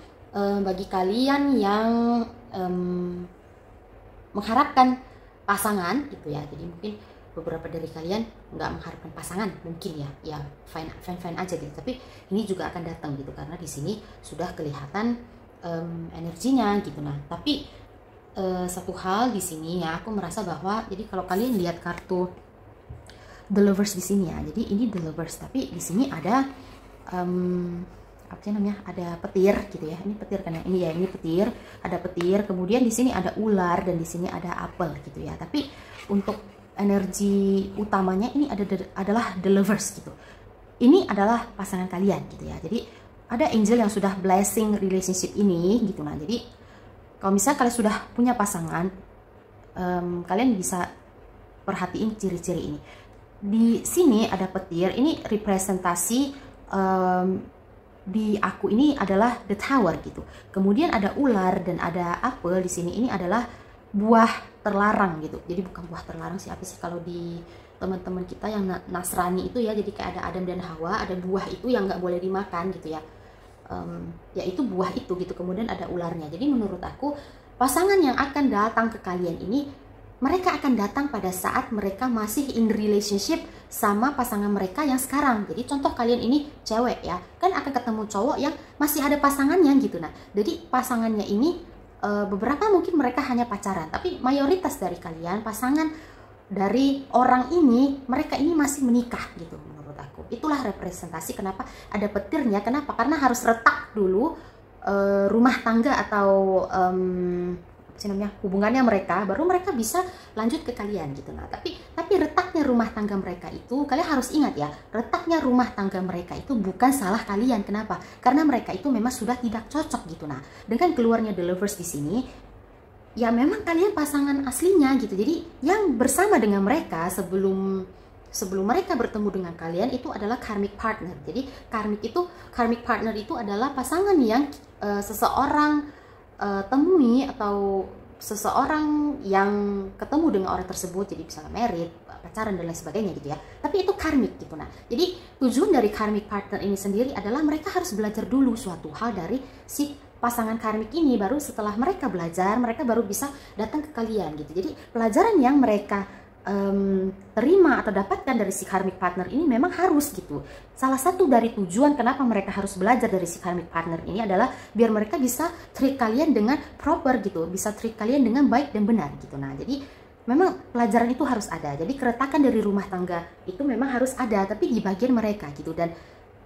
bagi kalian yang mengharapkan pasangan gitu ya. Jadi mungkin beberapa dari kalian nggak mengharapkan pasangan mungkin ya fine aja gitu. Tapi ini juga akan datang gitu karena di sini sudah kelihatan energinya gitu. Nah, tapi satu hal di sini ya, aku merasa bahwa jadi kalau kalian lihat kartu The Lovers di sini ya, jadi ini The Lovers tapi di sini ada apa sih namanya, ada petir gitu ya. Ini petir kan ya, ini ya, ini petir, ada petir, kemudian di sini ada ular dan di sini ada apel gitu ya. Tapi untuk energi utamanya ini adalah The Lovers gitu. Ini adalah pasangan kalian gitu ya. Jadi ada angel yang sudah blessing relationship ini gitu. Nah, jadi kalau misalnya kalian sudah punya pasangan, kalian bisa perhatiin ciri-ciri ini. Di sini ada petir, ini representasi di aku ini adalah the tower gitu. Kemudian ada ular dan ada apel di sini, ini adalah buah terlarang gitu. Jadi bukan buah terlarang sih, apa sih kalau di teman-teman kita yang Nasrani itu ya, jadi kayak ada Adam dan Hawa, ada buah itu yang nggak boleh dimakan gitu ya. Yaitu buah itu gitu, kemudian ada ularnya. Jadi menurut aku pasangan yang akan datang ke kalian ini, mereka akan datang pada saat mereka masih in relationship sama pasangan mereka yang sekarang. Jadi contoh kalian ini cewek ya, kan akan ketemu cowok yang masih ada pasangannya gitu. Nah, jadi pasangannya ini beberapa mungkin mereka hanya pacaran, tapi mayoritas dari kalian pasangan dari orang ini, mereka ini masih menikah gitu menurut aku. Itulah representasi kenapa ada petirnya. Kenapa? Karena harus retak dulu rumah tangga atau hubungannya mereka, baru mereka bisa lanjut ke kalian gitu. Nah, tapi retaknya rumah tangga mereka itu, kalian harus ingat ya, retaknya rumah tangga mereka itu bukan salah kalian. Kenapa? Karena mereka itu memang sudah tidak cocok gitu. Nah, dengan keluarnya The Lovers di sini, ya memang kalian pasangan aslinya gitu. Jadi yang bersama dengan mereka sebelum mereka bertemu dengan kalian itu adalah karmic partner. Jadi karmic partner itu adalah pasangan yang seseorang temui atau seseorang yang ketemu dengan orang tersebut, jadi misalnya married, pacaran dan lain sebagainya gitu ya. Tapi itu karmik gitu. Nah, jadi tujuan dari karmic partner ini sendiri adalah mereka harus belajar dulu suatu hal dari si pasangan karmik ini, baru setelah mereka belajar, mereka baru bisa datang ke kalian gitu. Jadi pelajaran yang mereka terima atau dapatkan dari si karmic partner ini memang harus gitu. Salah satu dari tujuan kenapa mereka harus belajar dari si karmic partner ini adalah biar mereka bisa treat kalian dengan proper gitu, bisa treat kalian dengan baik dan benar gitu. Nah, jadi memang pelajaran itu harus ada. Jadi keretakan dari rumah tangga itu memang harus ada, tapi di bagian mereka gitu. Dan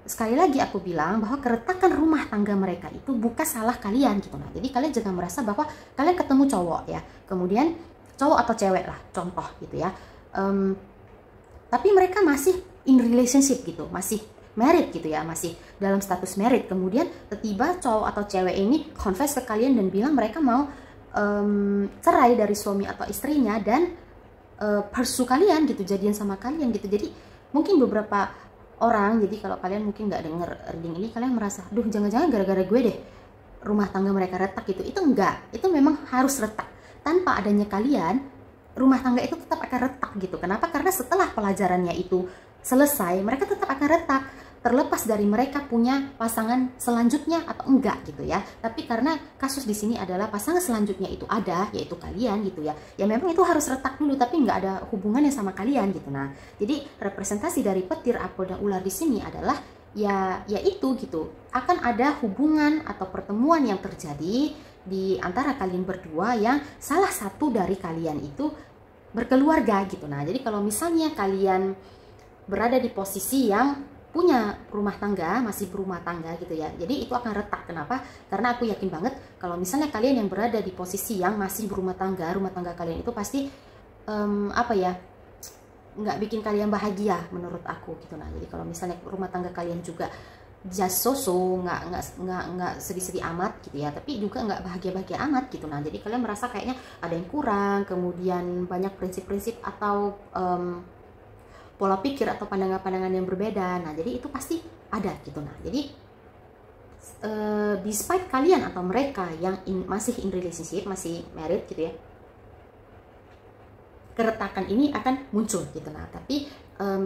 sekali lagi aku bilang bahwa keretakan rumah tangga mereka itu bukan salah kalian gitu. Nah, jadi kalian jangan merasa bahwa kalian ketemu cowok ya, kemudian cowok atau cewek lah contoh gitu ya, tapi mereka masih in relationship gitu, masih married gitu ya, masih dalam status married, kemudian tiba-tiba cowok atau cewek ini confess ke kalian dan bilang mereka mau cerai dari suami atau istrinya dan pursue kalian gitu, jadian sama kalian gitu. Jadi mungkin beberapa orang, jadi kalau kalian mungkin nggak denger reading ini, kalian merasa, duh jangan-jangan gara-gara gue deh rumah tangga mereka retak gitu. Itu enggak, itu memang harus retak. Tanpa adanya kalian, rumah tangga itu tetap akan retak gitu. Kenapa? Karena setelah pelajarannya itu selesai, mereka tetap akan retak. Terlepas dari mereka punya pasangan selanjutnya atau enggak gitu ya. Tapi karena kasus di sini adalah pasangan selanjutnya itu ada, yaitu kalian gitu ya. Ya memang itu harus retak dulu, tapi nggak ada hubungannya sama kalian gitu. Nah, jadi representasi dari petir, apel, dan ular di sini adalah ya itu gitu. Akan ada hubungan atau pertemuan yang terjadi di antara kalian berdua yang salah satu dari kalian itu berkeluarga gitu. Nah, jadi kalau misalnya kalian berada di posisi yang punya rumah tangga, masih berumah tangga gitu ya, jadi itu akan retak. Kenapa? Karena aku yakin banget kalau misalnya kalian yang berada di posisi yang masih berumah tangga kalian itu pasti apa ya, nggak bikin kalian bahagia menurut aku gitu. Nah, jadi kalau misalnya rumah tangga kalian juga just so-so, nggak sedih-sedih amat gitu ya, tapi juga nggak bahagia-bahagia amat gitu. Nah, jadi kalian merasa kayaknya ada yang kurang, kemudian banyak prinsip-prinsip atau pola pikir atau pandangan-pandangan yang berbeda. Nah, jadi itu pasti ada gitu. Nah, jadi despite kalian atau mereka yang masih in relationship, masih married gitu ya, keretakan ini akan muncul gitu. Nah, tapi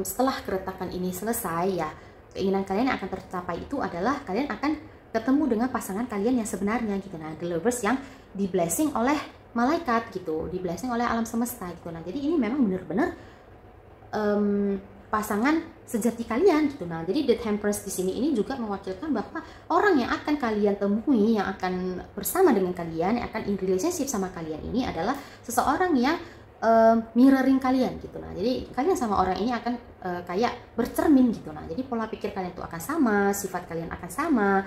setelah keretakan ini selesai ya, keinginan kalian yang akan tercapai itu adalah kalian akan ketemu dengan pasangan kalian yang sebenarnya gitu. Nah, the lovers yang di blessing oleh malaikat gitu, di blessing oleh alam semesta gitu. Nah, jadi ini memang benar-benar pasangan sejati kalian gitu. Nah, jadi the Empress di sini ini juga mewakilkan bahwa orang yang akan kalian temui, yang akan bersama dengan kalian, yang akan in relationship sama kalian ini adalah seseorang yang mirroring kalian gitu. Nah, jadi kalian sama orang ini akan kayak bercermin gitu. Nah, jadi pola pikir kalian itu akan sama, sifat kalian akan sama,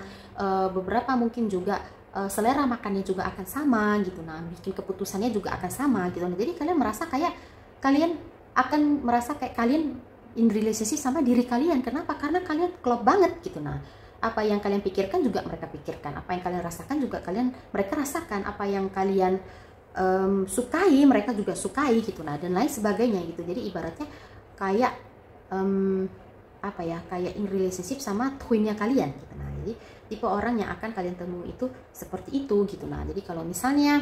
beberapa mungkin juga selera makannya juga akan sama gitu. Nah, bikin keputusannya juga akan sama gitu. Nah, jadi kalian merasa kayak kalian akan merasa kayak kalian in relationship sama diri kalian. Kenapa? Karena kalian klop banget gitu. Nah, apa yang kalian pikirkan juga mereka pikirkan, apa yang kalian rasakan juga mereka rasakan, apa yang kalian sukai mereka juga sukai gitu. Nah, dan lain sebagainya gitu. Jadi ibaratnya kayak apa ya, kayak in relationship sama twinnya kalian gitu. Nah, jadi tipe orang yang akan kalian temui itu seperti itu gitu. Nah, jadi kalau misalnya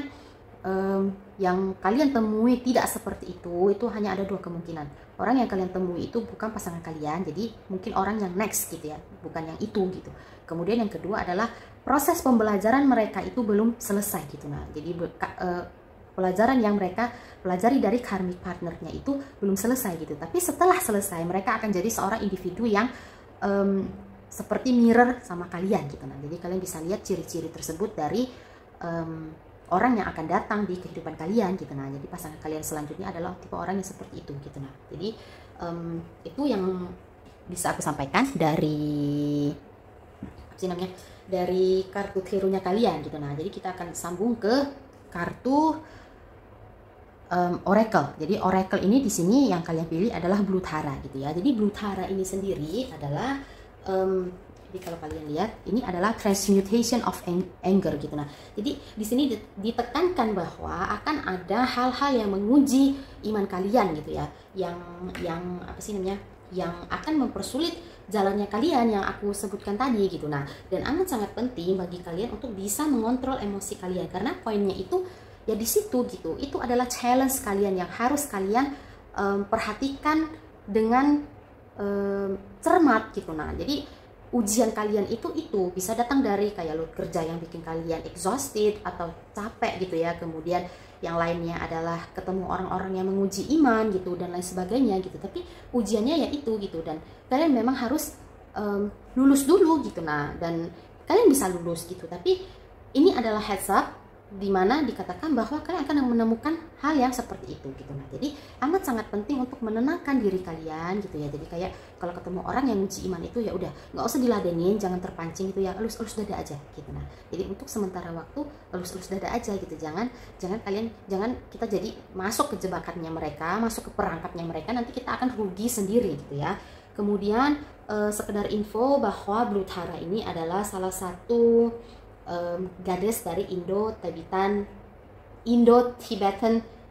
yang kalian temui tidak seperti itu hanya ada dua kemungkinan. Orang yang kalian temui itu bukan pasangan kalian, jadi mungkin orang yang next gitu ya, bukan yang itu gitu. Kemudian yang kedua adalah proses pembelajaran mereka itu belum selesai gitu. Nah, jadi pelajaran yang mereka pelajari dari karmic partnernya itu belum selesai gitu. Tapi setelah selesai mereka akan jadi seorang individu yang seperti mirror sama kalian gitu. Nah, jadi kalian bisa lihat ciri-ciri tersebut dari orang yang akan datang di kehidupan kalian gitu. Nah, jadi pasangan kalian selanjutnya adalah tipe orang yang seperti itu gitu. Nah, jadi itu yang bisa aku sampaikan dari apa sih namanya, dari kartu hero-nya kalian gitu. Nah, jadi kita akan sambung ke kartu Oracle. Jadi Oracle ini di sini yang kalian pilih adalah Blue Tara gitu ya. Jadi Blue Tara ini sendiri adalah jadi kalau kalian lihat ini adalah transmutation of anger gitu. Nah, jadi di sini ditekankan bahwa akan ada hal-hal yang menguji iman kalian gitu ya, yang apa sih namanya, yang akan mempersulit jalannya kalian yang aku sebutkan tadi gitu. Nah, dan amat sangat penting bagi kalian untuk bisa mengontrol emosi kalian, karena poinnya itu ya di situ gitu. Itu adalah challenge kalian yang harus kalian perhatikan dengan cermat gitu. Nah, jadi ujian kalian itu bisa datang dari kayak load kerja yang bikin kalian exhausted atau capek gitu ya, kemudian yang lainnya adalah ketemu orang-orang yang menguji iman gitu dan lain sebagainya gitu. Tapi ujiannya ya itu gitu, dan kalian memang harus lulus dulu gitu. Nah, dan kalian bisa lulus gitu, tapi ini adalah heads up dimana dikatakan bahwa kalian akan menemukan hal yang seperti itu gitu. Nah, jadi amat sangat penting untuk menenangkan diri kalian gitu ya. Jadi kayak kalau ketemu orang yang uji iman itu ya udah nggak usah diladenin, jangan terpancing gitu ya, elus-elus dada aja gitu. Nah, jadi untuk sementara waktu elus-elus dada aja gitu, jangan kita jadi masuk ke jebakannya mereka, masuk ke perangkapnya mereka, nanti kita akan rugi sendiri gitu ya. Kemudian sekedar info bahwa Blue Tara ini adalah salah satu goddess dari Indo-Tibetan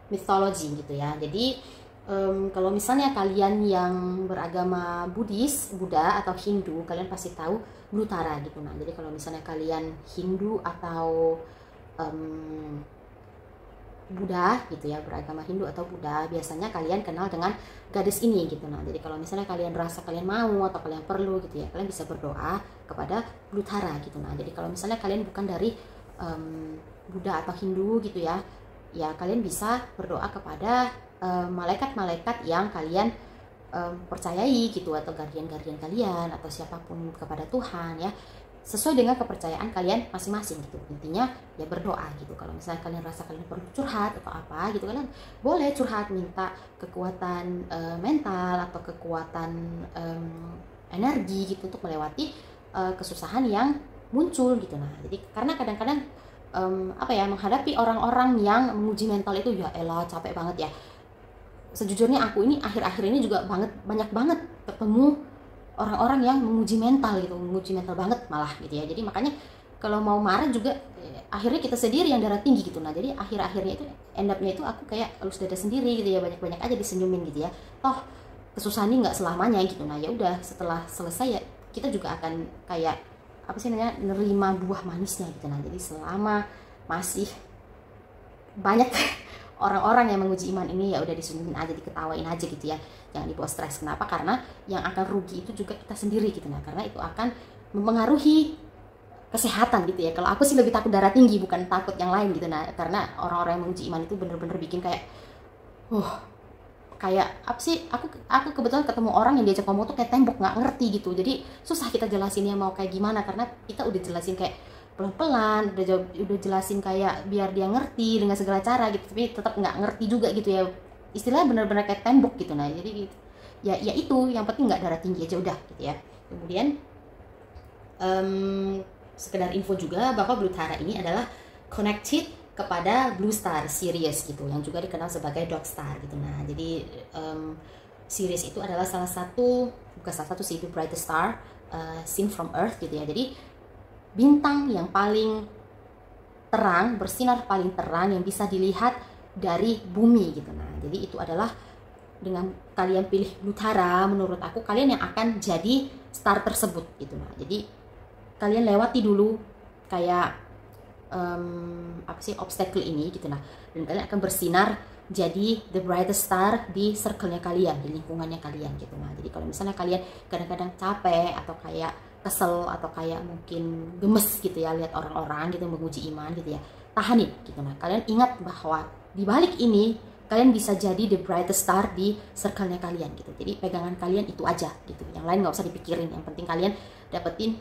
mythology gitu ya. Jadi kalau misalnya kalian yang beragama Buddha atau Hindu, kalian pasti tahu Blue Tara gitu. Nah, jadi kalau misalnya kalian Hindu atau Buddha gitu ya, beragama Hindu atau Buddha, biasanya kalian kenal dengan goddess ini gitu. Nah, jadi kalau misalnya kalian rasa kalian mau atau kalian perlu gitu ya, kalian bisa berdoa kepada Blue Tara gitu. Nah, jadi kalau misalnya kalian bukan dari Buddha atau Hindu gitu ya, ya kalian bisa berdoa kepada malaikat-malaikat yang kalian percayai gitu, atau guardian-guardian kalian, atau siapapun, kepada Tuhan ya, sesuai dengan kepercayaan kalian masing-masing gitu. Intinya ya berdoa gitu. Kalau misalnya kalian rasa kalian perlu curhat atau apa gitu, kalian boleh curhat, minta kekuatan mental atau kekuatan energi gitu untuk melewati kesusahan yang muncul gitu. Nah, jadi karena kadang-kadang menghadapi orang-orang yang menguji mental itu ya elah capek banget ya. Sejujurnya aku ini akhir-akhir ini juga banyak banget ketemu orang-orang yang menguji mental gitu, menguji mental banget malah gitu ya. Jadi makanya kalau mau marah juga akhirnya kita sendiri yang darah tinggi gitu. Nah, jadi akhir-akhirnya itu end up-nya itu aku kayak elus dada sendiri gitu ya, banyak-banyak aja disenyumin gitu ya. Toh kesusahan ini nggak selamanya gitu. Nah, ya udah setelah selesai ya kita juga akan kayak nerima buah manisnya gitu. Nah, jadi selama masih banyak orang-orang yang menguji iman ini ya udah disenyumin aja, diketawain aja gitu ya, jangan dibawa stres. Kenapa? Karena yang akan rugi itu juga kita sendiri gitu. Nah, karena itu akan mempengaruhi kesehatan gitu ya. Kalau aku sih lebih takut darah tinggi, bukan takut yang lain gitu. Nah, karena orang-orang yang menguji iman itu bener-bener bikin kayak kayak apa sih, aku kebetulan ketemu orang yang diajak ngomong tuh kayak tembok, nggak ngerti gitu. Jadi susah kita jelasinnya mau kayak gimana, karena kita udah jelasin kayak pelan-pelan, udah jelasin kayak biar dia ngerti dengan segala cara gitu, tapi tetap nggak ngerti juga gitu ya. Istilahnya benar-benar kayak tembok gitu. Nah, jadi gitu. Ya itu yang penting nggak darah tinggi aja udah gitu ya. Kemudian sekedar info juga bahwa Blue Tara ini adalah connected kepada Blue Star Sirius gitu, yang juga dikenal sebagai Dog Star gitu. Nah, jadi Sirius itu adalah bukan salah satu sih, the brightest star seen from Earth gitu ya. Jadi bintang yang paling terang, bersinar paling terang yang bisa dilihat dari bumi gitu. Nah, jadi itu adalah dengan kalian pilih Blue Tara, menurut aku kalian yang akan jadi star tersebut gitu. Nah, jadi kalian lewati dulu kayak obstacle ini gitu. Nah, dan kalian akan bersinar jadi the brightest star di circle-nya kalian, di lingkungannya kalian gitu. Nah, jadi kalau misalnya kalian kadang-kadang capek atau kayak kesel atau kayak mungkin gemes gitu ya lihat orang-orang gitu menguji iman gitu ya, tahanin gitu. Nah, kalian ingat bahwa di balik ini kalian bisa jadi the brightest star di circle-nya kalian gitu. Jadi pegangan kalian itu aja gitu, yang lain nggak usah dipikirin, yang penting kalian dapetin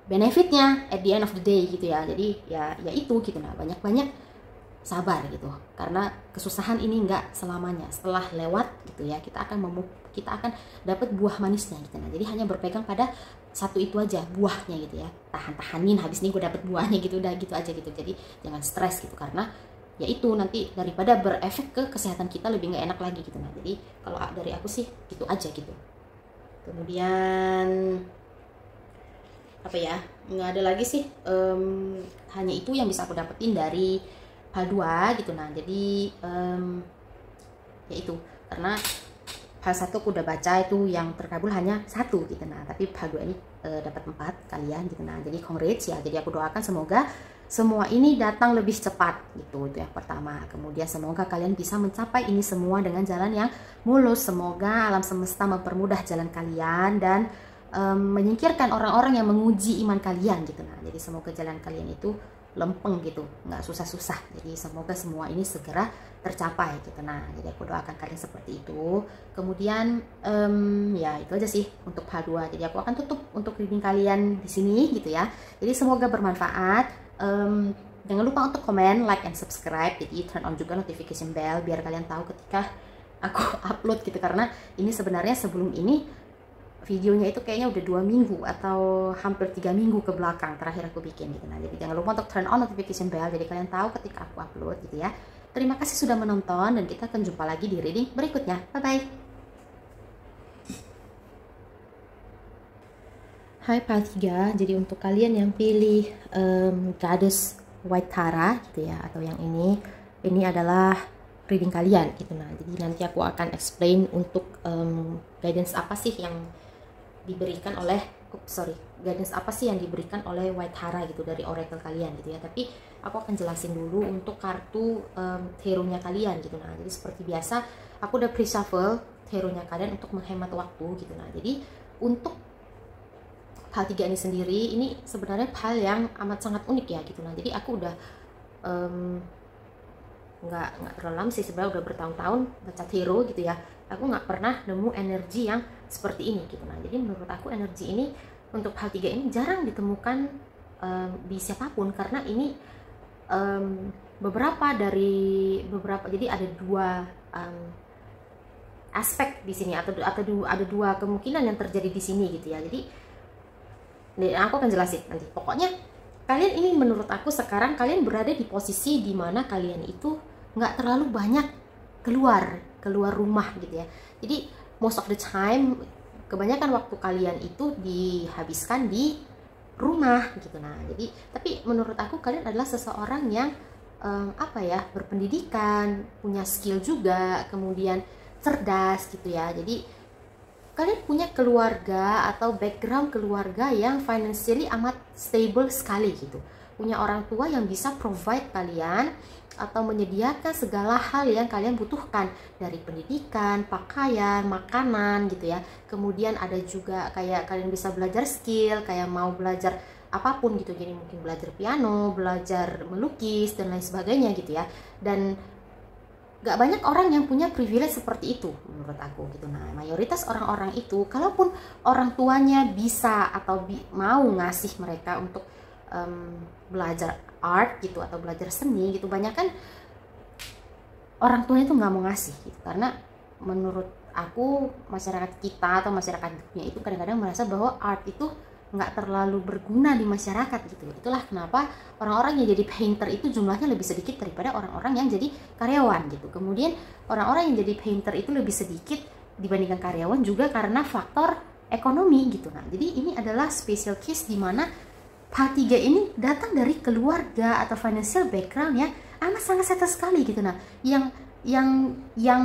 benefitnya at the end of the day gitu ya. Jadi ya itu gitu. Nah, banyak-banyak sabar gitu, karena kesusahan ini nggak selamanya. Setelah lewat gitu ya, kita akan dapat buah manisnya gitu. Nah, jadi hanya berpegang pada satu itu aja, buahnya gitu ya, tahanin habis ini gue dapet buahnya gitu, udah gitu aja gitu. Jadi jangan stres gitu, karena ya itu nanti daripada berefek ke kesehatan kita lebih nggak enak lagi gitu. Nah, jadi kalau dari aku sih gitu aja gitu. Kemudian apa ya, nggak ada lagi sih, hanya itu yang bisa aku dapetin dari hal 2 gitu. Nah, jadi ya itu, karena hal 1 aku udah baca itu yang terkabul hanya 1 gitu. Nah, tapi hal 2 ini dapat 4 kalian gitu. Nah, jadi congrats ya. Jadi aku doakan semoga semua ini datang lebih cepat gitu, itu yang pertama. Kemudian semoga kalian bisa mencapai ini semua dengan jalan yang mulus. Semoga alam semesta mempermudah jalan kalian dan menyingkirkan orang-orang yang menguji iman kalian gitu. Nah, jadi semoga jalan kalian itu lempeng gitu, nggak susah-susah. Jadi semoga semua ini segera tercapai gitu. Nah, jadi aku doakan kalian seperti itu. Kemudian ya itu aja sih untuk hal 2. Jadi aku akan tutup untuk reading kalian di sini gitu ya. Jadi semoga bermanfaat. Jangan lupa untuk komen, like, and subscribe. Jadi turn on juga notification bell biar kalian tahu ketika aku upload gitu. Karena ini sebenarnya sebelum ini videonya itu kayaknya udah 2 minggu atau hampir 3 minggu ke belakang terakhir aku bikin gitu. Nah, jadi jangan lupa untuk turn on notification bell jadi kalian tahu ketika aku upload gitu ya. Terima kasih sudah menonton dan kita akan jumpa lagi di reading berikutnya. Bye bye. Hai Pal 3, jadi untuk kalian yang pilih Goddess White Tara gitu ya, atau yang ini adalah reading kalian gitu. Nah, jadi nanti aku akan explain untuk guidance apa sih yang diberikan oleh guidance apa sih yang diberikan oleh White Tara gitu dari oracle kalian gitu ya. Tapi aku akan jelasin dulu untuk kartu tarotnya kalian gitu. Nah, jadi seperti biasa aku udah pre-shuffle tarotnya kalian untuk menghemat waktu gitu. Nah, jadi untuk hal 3 ini sendiri ini sebenarnya hal yang amat sangat unik ya gitu. Nah, jadi aku udah nggak terlalu lama sih sebenarnya, udah bertahun-tahun baca tarot gitu ya. Aku nggak pernah nemu energi yang seperti ini gitu. Nah, jadi menurut aku energi ini untuk hal 3 ini jarang ditemukan di siapapun, karena ini beberapa jadi ada 2 aspek di sini atau ada 2 kemungkinan yang terjadi di sini gitu ya. Jadi aku akan jelasin nanti. Pokoknya kalian ini menurut aku sekarang kalian berada di posisi dimana kalian itu nggak terlalu banyak keluar rumah gitu ya. Jadi most of the time kebanyakan waktu kalian itu dihabiskan di rumah gitu. Nah, jadi tapi menurut aku kalian adalah seseorang yang berpendidikan, punya skill juga, kemudian cerdas gitu ya. Jadi kalian punya keluarga atau background keluarga yang financially amat stable sekali gitu. Punya orang tua yang bisa provide kalian atau menyediakan segala hal yang kalian butuhkan, dari pendidikan, pakaian, makanan gitu ya. Kemudian ada juga kayak kalian bisa belajar skill, kayak mau belajar apapun gitu. Jadi mungkin belajar piano, belajar melukis dan lain sebagainya gitu ya. Dan gak banyak orang yang punya privilege seperti itu menurut aku gitu. Nah, mayoritas orang-orang itu kalaupun orang tuanya bisa atau mau ngasih mereka untuk belajar art gitu atau belajar seni gitu, banyak kan orang tuanya itu nggak mau ngasih gitu. Karena menurut aku masyarakat kita atau masyarakat dunia itu kadang-kadang merasa bahwa art itu nggak terlalu berguna di masyarakat gitu. Itulah kenapa orang-orang yang jadi painter itu jumlahnya lebih sedikit daripada orang-orang yang jadi karyawan gitu. Kemudian orang-orang yang jadi painter itu lebih sedikit dibandingkan karyawan juga karena faktor ekonomi gitu. Nah, jadi ini adalah special case di mana H3 ini datang dari keluarga atau financial background yang amat sangat settle sekali gitu. Nah, yang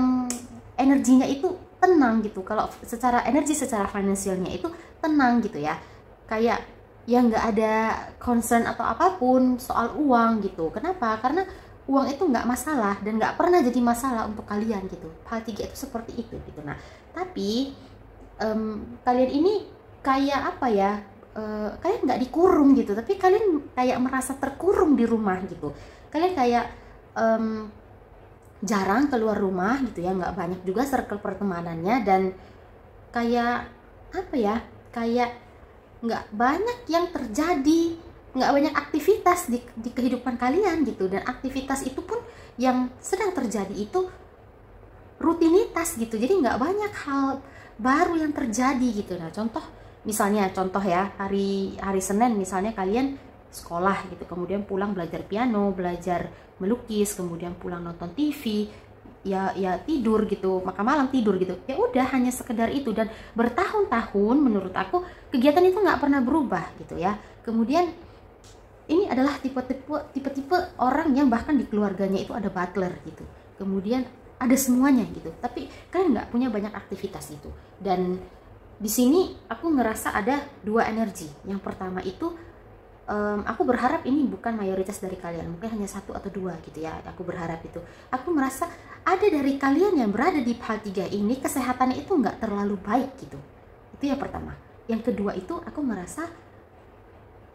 energinya itu tenang gitu. Kalau secara energi, secara finansialnya itu tenang gitu ya. Kayak yang nggak ada concern atau apapun soal uang gitu. Kenapa? Karena uang itu nggak masalah dan nggak pernah jadi masalah untuk kalian gitu. Hal 3 itu seperti itu gitu. Nah, tapi kalian ini kayak apa ya? Kalian nggak dikurung gitu, tapi kalian kayak merasa terkurung di rumah gitu. Kalian kayak jarang keluar rumah gitu ya, nggak banyak juga circle pertemanannya, dan kayak apa ya? Kayak nggak banyak yang terjadi, nggak banyak aktivitas di kehidupan kalian gitu. Dan aktivitas itu pun yang sedang terjadi itu rutinitas gitu, jadi nggak banyak hal baru yang terjadi gitu. Nah, contoh ya, hari Senin misalnya kalian sekolah gitu, kemudian pulang belajar piano, belajar melukis, kemudian pulang nonton TV, ya tidur gitu, makan malam tidur gitu. Ya udah, hanya sekedar itu. Dan bertahun-tahun menurut aku kegiatan itu nggak pernah berubah gitu ya. Kemudian ini adalah tipe orang yang bahkan di keluarganya itu ada butler gitu, kemudian ada semuanya gitu, tapi kalian nggak punya banyak aktivitas itu. Dan di sini aku ngerasa ada 2 energi. Yang pertama itu aku berharap ini bukan mayoritas dari kalian, mungkin hanya 1 atau 2 gitu ya. Aku berharap itu. Aku merasa ada dari kalian yang berada di hal 3 ini kesehatannya itu nggak terlalu baik gitu. Itu yang pertama. yang kedua itu aku merasa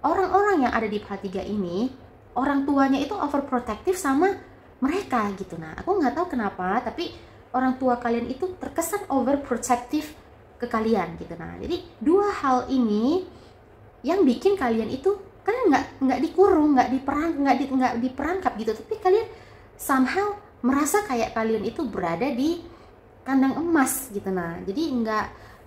orang-orang yang ada di pihak 3 ini, orang tuanya itu overprotective sama mereka gitu. Nah, aku nggak tahu kenapa, tapi orang tua kalian itu terkesan overprotective ke kalian gitu. Nah, jadi dua hal ini yang bikin kalian itu kalian nggak dikurung, nggak diperangkap gitu, tapi kalian somehow merasa kayak kalian itu berada di kandang emas gitu. Nah, jadi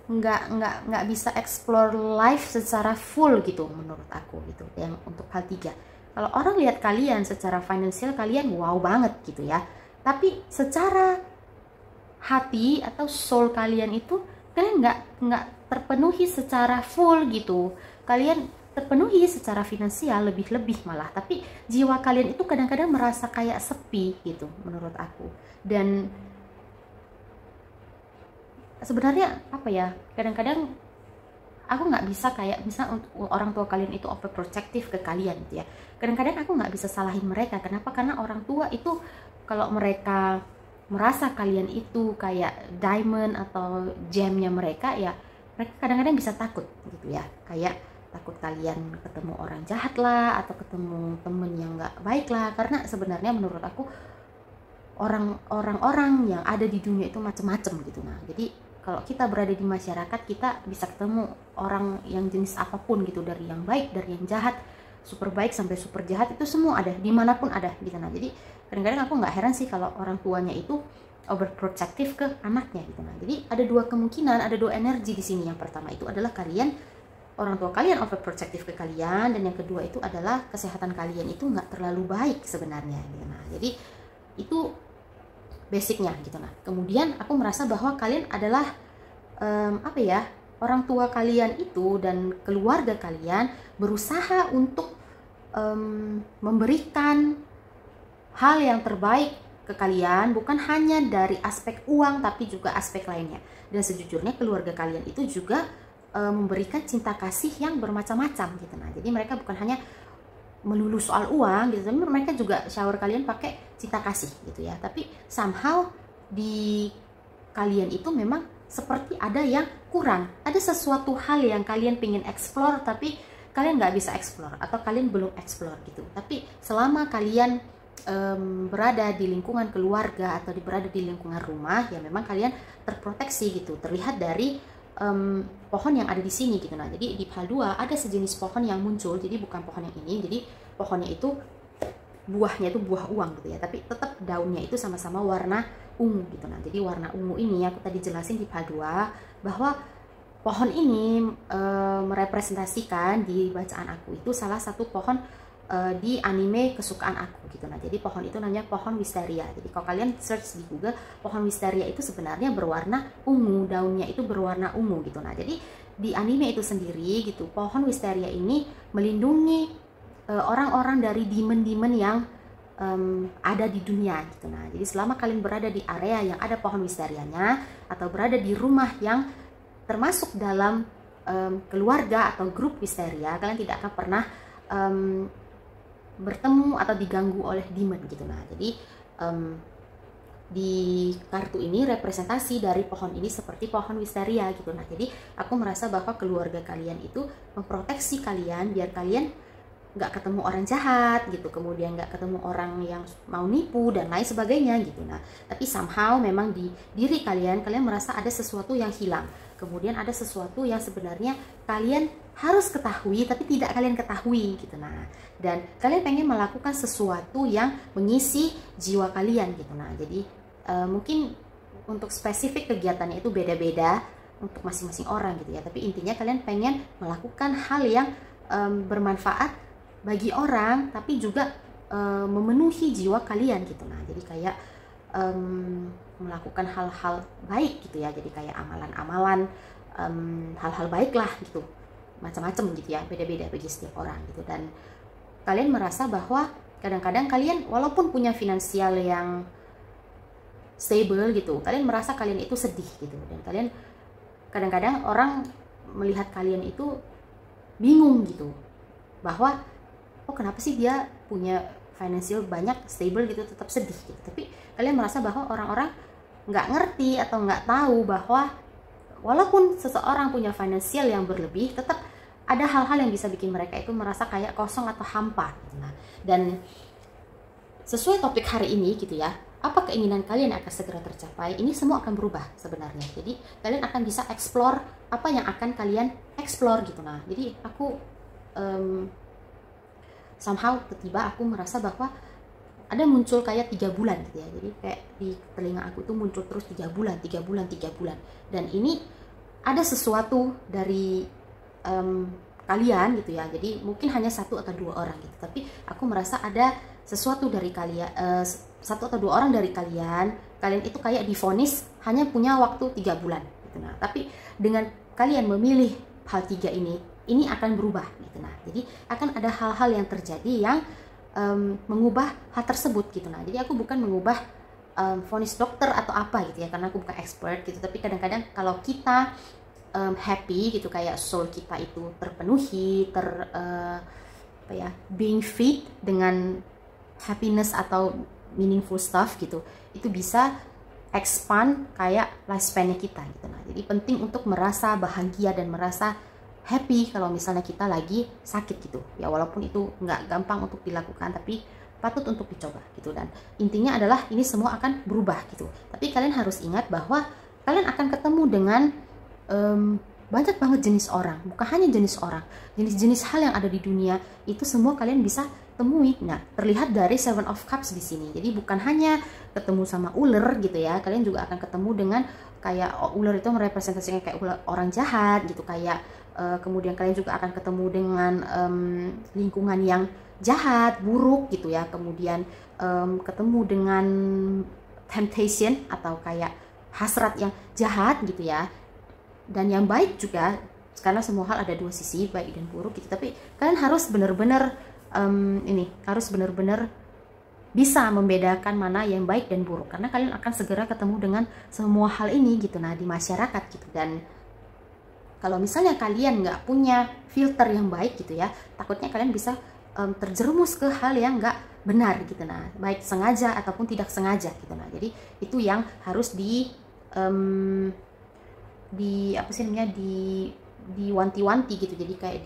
nggak bisa explore life secara full gitu menurut aku gitu. Yang untuk hal 3, kalau orang lihat kalian secara finansial kalian wow banget gitu ya, tapi secara hati atau soul kalian itu kalian nggak terpenuhi secara full gitu. Kalian terpenuhi secara finansial lebih-lebih malah, tapi jiwa kalian itu kadang-kadang merasa kayak sepi gitu menurut aku. Dan sebenarnya apa ya, kadang-kadang aku nggak bisa kayak misal untuk orang tua kalian itu overprotective ke kalian gitu ya, kadang-kadang aku nggak bisa salahin mereka. Kenapa? Karena orang tua itu kalau mereka merasa kalian itu kayak diamond atau gemnya mereka, ya mereka kadang-kadang bisa takut gitu ya, kayak takut kalian ketemu orang jahat lah atau ketemu temen yang nggak baik lah. Karena sebenarnya menurut aku orang-orang yang ada di dunia itu macam-macam gitu. Nah, jadi kalau kita berada di masyarakat, kita bisa ketemu orang yang jenis apapun gitu, dari yang baik, dari yang jahat, super baik sampai super jahat, itu semua ada, dimanapun ada gitu. Nah, jadi kadang-kadang aku nggak heran sih kalau orang tuanya itu overprotective ke anaknya gitu. Nah, jadi ada dua kemungkinan, ada dua energi di sini. Yang pertama itu adalah orang tua kalian overprotective ke kalian, dan yang kedua itu adalah kesehatan kalian itu nggak terlalu baik sebenarnya gitu. Nah, jadi itu basicnya gitu. Nah, kemudian aku merasa bahwa kalian adalah orang tua kalian itu dan keluarga kalian berusaha untuk memberikan hal yang terbaik ke kalian, bukan hanya dari aspek uang tapi juga aspek lainnya. Dan sejujurnya keluarga kalian itu juga memberikan cinta kasih yang bermacam-macam gitu. Nah, jadi mereka bukan hanya melulu soal uang gitu, tapi mereka juga shower kalian pakai cinta kasih gitu ya. Tapi somehow di kalian itu memang seperti ada yang kurang, ada sesuatu hal yang kalian pengen explore tapi kalian nggak bisa explore atau kalian belum explore gitu. Tapi selama kalian berada di lingkungan keluarga atau berada di lingkungan rumah, ya memang kalian terproteksi gitu. Terlihat dari pohon yang ada di sini gitu. Nah, jadi di hal 2 ada sejenis pohon yang muncul, jadi bukan pohon yang ini, jadi pohonnya itu buahnya itu buah uang gitu ya, tapi tetap daunnya itu sama-sama warna ungu gitu. Nah, jadi warna ungu ini aku tadi jelasin di hal 2 bahwa pohon ini merepresentasikan di bacaan aku itu salah satu pohon di anime kesukaan aku gitu. Nah, jadi pohon itu namanya pohon wisteria. Jadi kalau kalian search di Google, pohon wisteria itu sebenarnya berwarna ungu, daunnya itu berwarna ungu gitu. Nah, jadi di anime itu sendiri gitu, pohon wisteria ini melindungi orang-orang dari demon-demon yang ada di dunia gitu. Nah, jadi selama kalian berada di area yang ada pohon wisterianya atau berada di rumah yang termasuk dalam keluarga atau grup wisteria, kalian tidak akan pernah bertemu atau diganggu oleh demon gitu. Nah, jadi di kartu ini representasi dari pohon ini seperti pohon wisteria gitu. Nah, jadi aku merasa bahwa keluarga kalian itu memproteksi kalian biar kalian nggak ketemu orang jahat gitu, kemudian nggak ketemu orang yang mau nipu dan lain sebagainya gitu. Nah, tapi somehow memang di diri kalian merasa ada sesuatu yang hilang, kemudian ada sesuatu yang sebenarnya kalian harus ketahui tapi tidak kalian ketahui gitu. Nah, dan kalian pengen melakukan sesuatu yang mengisi jiwa kalian gitu. Nah, jadi mungkin untuk spesifik kegiatannya itu beda-beda untuk masing-masing orang gitu ya, tapi intinya kalian pengen melakukan hal yang bermanfaat bagi orang tapi juga memenuhi jiwa kalian gitu. Nah, jadi kayak melakukan hal-hal baik gitu ya, jadi kayak amalan-amalan hal-hal baik lah gitu, macam-macam gitu ya, beda-beda bagi setiap orang gitu. Dan kalian merasa bahwa kadang-kadang kalian walaupun punya finansial yang stable gitu, kalian merasa kalian itu sedih gitu, dan kalian kadang-kadang orang melihat kalian itu bingung gitu bahwa oh kenapa sih dia punya financial banyak stable gitu tetap sedih gitu. Tapi kalian merasa bahwa orang-orang nggak ngerti atau nggak tahu bahwa walaupun seseorang punya finansial yang berlebih, tetap ada hal-hal yang bisa bikin mereka itu merasa kayak kosong atau hampa gitu. Nah, dan sesuai topik hari ini gitu ya, apa keinginan kalian akan segera tercapai, ini semua akan berubah sebenarnya. Jadi kalian akan bisa explore apa yang akan kalian explore gitu. Nah, jadi aku somehow tiba-tiba aku merasa bahwa ada muncul kayak 3 bulan gitu ya. Jadi kayak di telinga aku itu muncul terus 3 bulan, 3 bulan, 3 bulan. Dan ini ada sesuatu dari kalian gitu ya. Jadi mungkin hanya 1 atau 2 orang gitu. Tapi aku merasa ada sesuatu dari kalian, 1 atau 2 orang dari kalian itu kayak divonis hanya punya waktu 3 bulan gitu. Nah, tapi dengan kalian memilih hal 3 ini akan berubah gitu. Nah, jadi akan ada hal-hal yang terjadi yang mengubah hal tersebut gitu. Nah, jadi aku bukan mengubah vonis dokter atau apa gitu ya, karena aku bukan expert gitu. Tapi kadang-kadang kalau kita happy gitu, kayak soul kita itu terpenuhi, being fit dengan happiness atau meaningful stuff gitu, itu bisa expand kayak lifespan-nya kita gitu. Nah, jadi penting untuk merasa bahagia dan merasa happy kalau misalnya kita lagi sakit gitu ya, walaupun itu nggak gampang untuk dilakukan, tapi patut untuk dicoba gitu. Dan intinya adalah ini semua akan berubah gitu, tapi kalian harus ingat bahwa kalian akan ketemu dengan banyak banget jenis orang, bukan hanya jenis orang, jenis-jenis hal yang ada di dunia itu semua kalian bisa temui. Nah, terlihat dari Seven of Cups di sini. Jadi bukan hanya ketemu sama ular gitu ya, kalian juga akan ketemu dengan kayak ular itu merepresentasikan kayak orang jahat gitu, kayak kemudian kalian juga akan ketemu dengan lingkungan yang jahat, buruk gitu ya. Kemudian ketemu dengan temptation atau kayak hasrat yang jahat gitu ya. Dan yang baik juga, karena semua hal ada 2 sisi, baik dan buruk gitu. Tapi kalian harus benar-benar harus benar-benar bisa membedakan mana yang baik dan buruk, karena kalian akan segera ketemu dengan semua hal ini gitu. Nah, di masyarakat gitu. Dan kalau misalnya kalian nggak punya filter yang baik gitu ya, takutnya kalian bisa terjerumus ke hal yang nggak benar gitu. Nah, baik sengaja ataupun tidak sengaja gitu. Nah, jadi itu yang harus diwanti-wanti gitu. Jadi kayak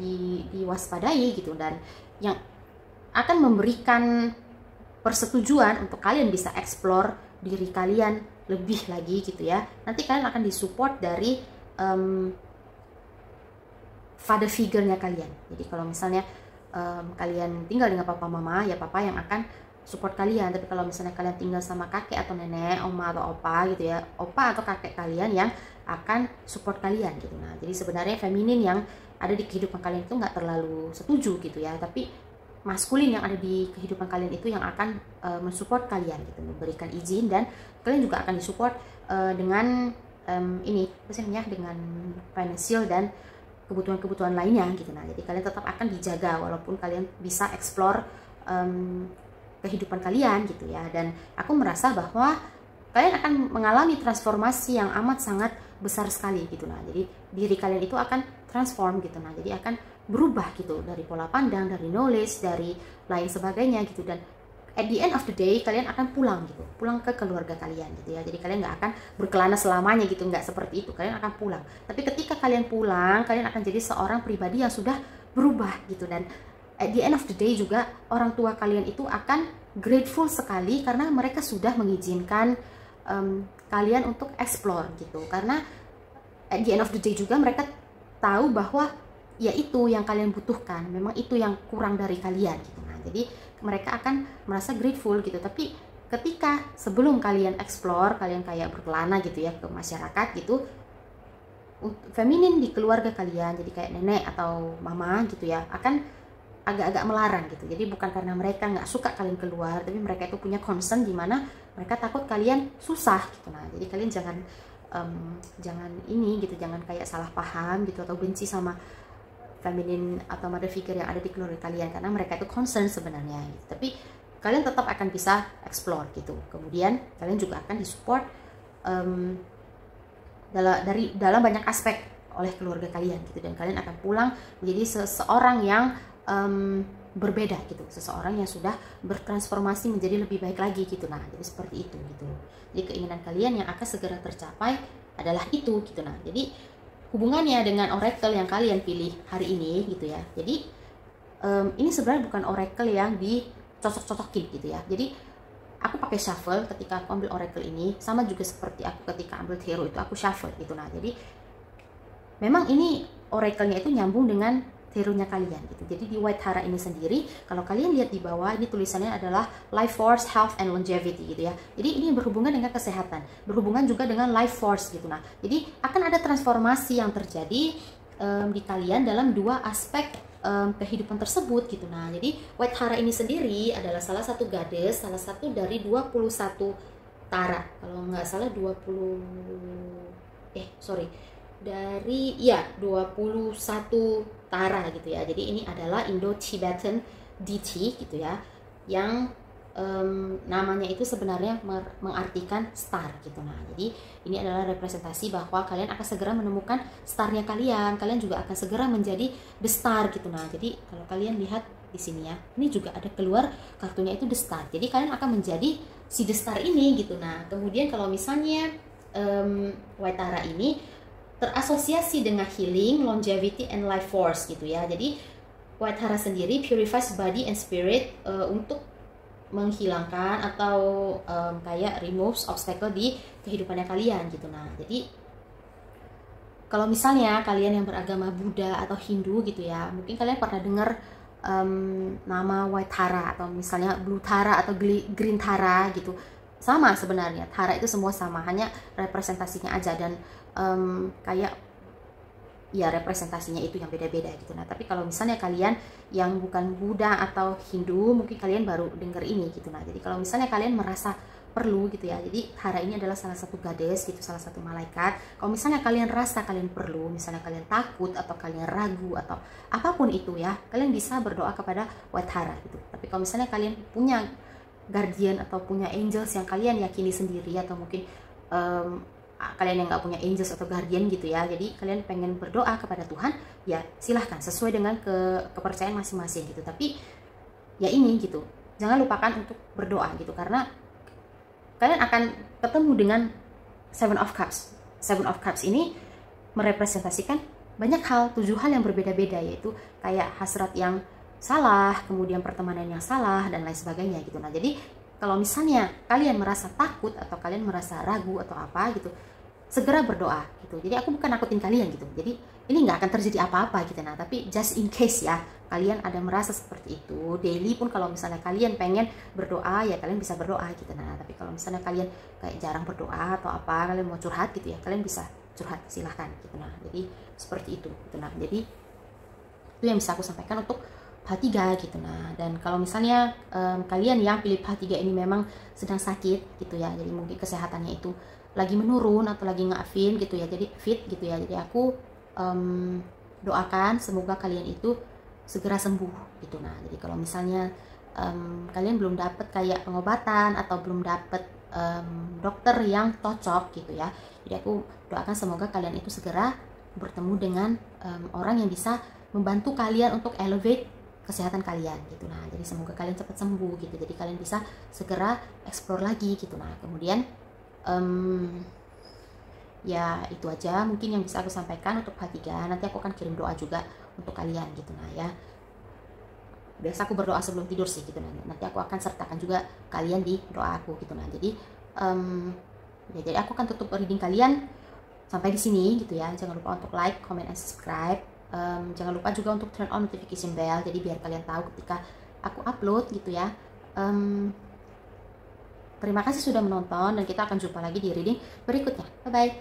diwaspadai gitu, dan yang akan memberikan persetujuan untuk kalian bisa explore diri kalian lebih lagi gitu ya. Nanti kalian akan disupport dari father figure-nya kalian. Jadi kalau misalnya kalian tinggal dengan papa mama, ya papa yang akan support kalian. Tapi kalau misalnya kalian tinggal sama kakek atau nenek, oma atau opa gitu ya, opa atau kakek kalian yang akan support kalian gitu. Nah, jadi sebenarnya feminin yang ada di kehidupan kalian itu nggak terlalu setuju gitu ya, tapi maskulin yang ada di kehidupan kalian itu yang akan mensupport kalian gitu, memberikan izin, dan kalian juga akan disupport dengan dengan financial dan kebutuhan-kebutuhan lainnya gitu. Nah, jadi kalian tetap akan dijaga walaupun kalian bisa explore kehidupan kalian gitu ya. Dan aku merasa bahwa kalian akan mengalami transformasi yang amat sangat besar sekali gitu. Nah, jadi diri kalian itu akan transform gitu. Nah, jadi akan berubah gitu, dari pola pandang, dari knowledge, dari lain sebagainya gitu. Dan at the end of the day kalian akan pulang gitu, pulang ke keluarga kalian gitu ya. Jadi kalian nggak akan berkelana selamanya gitu, nggak seperti itu. Kalian akan pulang, tapi ketika kalian pulang, kalian akan jadi seorang pribadi yang sudah berubah gitu. Dan at the end of the day juga orang tua kalian itu akan grateful sekali karena mereka sudah mengizinkan kalian untuk explore gitu. Karena at the end of the day juga mereka tahu bahwa ya itu yang kalian butuhkan, memang itu yang kurang dari kalian gitu. Nah, jadi mereka akan merasa grateful gitu. Tapi ketika sebelum kalian explore, kalian kayak berkelana gitu ya ke masyarakat gitu, feminin di keluarga kalian, jadi kayak nenek atau mama gitu ya, akan agak-agak melarang gitu. Jadi bukan karena mereka nggak suka kalian keluar, tapi mereka itu punya concern di mana mereka takut kalian susah gitu. Nah, jadi kalian jangan jangan kayak salah paham gitu atau benci sama feminin atau mother figure yang ada di keluarga kalian, karena mereka itu concern sebenarnya gitu. Tapi kalian tetap akan bisa explore gitu. Kemudian kalian juga akan disupport dalam banyak aspek oleh keluarga kalian gitu. Dan kalian akan pulang menjadi seseorang yang berbeda gitu, seseorang yang sudah bertransformasi menjadi lebih baik lagi gitu. Nah, jadi seperti itu gitu. Jadi keinginan kalian yang akan segera tercapai adalah itu gitu. Nah, jadi hubungannya dengan oracle yang kalian pilih hari ini gitu ya. Jadi ini sebenarnya bukan oracle yang dicocok-cocokin gitu ya. Jadi aku pakai shuffle ketika aku ambil oracle ini, sama juga seperti aku ketika ambil tarot itu aku shuffle gitu. Nah, jadi memang ini oracle-nya itu nyambung dengan tarotnya kalian gitu. Jadi di White Tara ini sendiri, kalau kalian lihat di bawah ini tulisannya adalah life force, health and longevity gitu ya. Jadi ini berhubungan dengan kesehatan, berhubungan juga dengan life force gitu. Nah, jadi akan ada transformasi yang terjadi di kalian dalam dua aspek kehidupan tersebut gitu. Nah, jadi White Tara ini sendiri adalah salah satu goddess, salah satu dari 21 Tara. Kalau nggak salah 21 Tara gitu ya. Jadi ini adalah Indo-Tibetan deity gitu ya, yang namanya itu sebenarnya mengartikan star gitu. Nah, jadi ini adalah representasi bahwa kalian akan segera menemukan starnya kalian. Kalian juga akan segera menjadi the star gitu. Nah, jadi kalau kalian lihat di sini ya, ini juga ada keluar kartunya itu the star. Jadi kalian akan menjadi si the star ini gitu. Nah, kemudian kalau misalnya White Tara ini terasosiasi dengan healing, longevity, and life force gitu ya. Jadi White Tara sendiri purifies body and spirit untuk menghilangkan atau kayak removes obstacle di kehidupannya kalian gitu. Nah, jadi kalau misalnya kalian yang beragama Buddha atau Hindu gitu ya, mungkin kalian pernah dengar nama White Tara atau misalnya Blue Tara atau Green Tara gitu. Sama sebenarnya, Tara itu semua sama, hanya representasinya aja dan kayak ya representasinya itu yang beda-beda gitu. Nah, tapi kalau misalnya kalian yang bukan Buddha atau Hindu, mungkin kalian baru dengar ini gitu. Nah, jadi kalau misalnya kalian merasa perlu gitu ya, jadi Tara ini adalah salah satu goddess gitu, salah satu malaikat. Kalau misalnya kalian rasa kalian perlu, misalnya kalian takut atau kalian ragu atau apapun itu ya, kalian bisa berdoa kepada White Tara gitu. Tapi kalau misalnya kalian punya guardian atau punya angels yang kalian yakini sendiri, atau mungkin kalian yang nggak punya angels atau guardian gitu ya, jadi kalian pengen berdoa kepada Tuhan, ya silahkan sesuai dengan kepercayaan masing-masing gitu. Tapi ya ini gitu, jangan lupakan untuk berdoa gitu, karena kalian akan ketemu dengan Seven of Cups. Seven of Cups ini merepresentasikan banyak hal, 7 hal yang berbeda-beda, yaitu kayak hasrat yang salah, kemudian pertemanan yang salah, dan lain sebagainya gitu. Nah, jadi kalau misalnya kalian merasa takut atau kalian merasa ragu atau apa gitu, segera berdoa gitu. Jadi aku bukan nakutin kalian gitu. Jadi ini nggak akan terjadi apa-apa gitu. Nah, tapi just in case ya, kalian ada merasa seperti itu, daily pun kalau misalnya kalian pengen berdoa, ya kalian bisa berdoa gitu. Nah, tapi kalau misalnya kalian kayak jarang berdoa atau apa, kalian mau curhat gitu ya, kalian bisa curhat, silahkan gitu. Nah, jadi seperti itu gitu. Nah, jadi itu yang bisa aku sampaikan untuk PH 3 gitu. Nah, dan kalau misalnya kalian yang pilih PH 3 ini memang sedang sakit gitu ya, jadi mungkin kesehatannya itu lagi menurun atau lagi nggak fit gitu ya, jadi fit gitu ya, jadi aku doakan semoga kalian itu segera sembuh gitu. Nah, jadi kalau misalnya kalian belum dapat kayak pengobatan atau belum dapat dokter yang cocok gitu ya, jadi aku doakan semoga kalian itu segera bertemu dengan orang yang bisa membantu kalian untuk elevate kesehatan kalian gitu. Nah, jadi semoga kalian cepat sembuh gitu, jadi kalian bisa segera explore lagi gitu. Nah, kemudian ya itu aja mungkin yang bisa aku sampaikan untuk PH 3. Nanti aku akan kirim doa juga untuk kalian gitu. Nah, ya biasa aku berdoa sebelum tidur sih gitu. Nah, nanti aku akan sertakan juga kalian di doa aku gitu. Nah, jadi ya jadi aku akan tutup reading kalian sampai di sini gitu ya. Jangan lupa untuk like, comment, and subscribe. Jangan lupa juga untuk turn on notification bell, jadi biar kalian tahu ketika aku upload gitu ya. Terima kasih sudah menonton, dan kita akan jumpa lagi di reading berikutnya. Bye bye.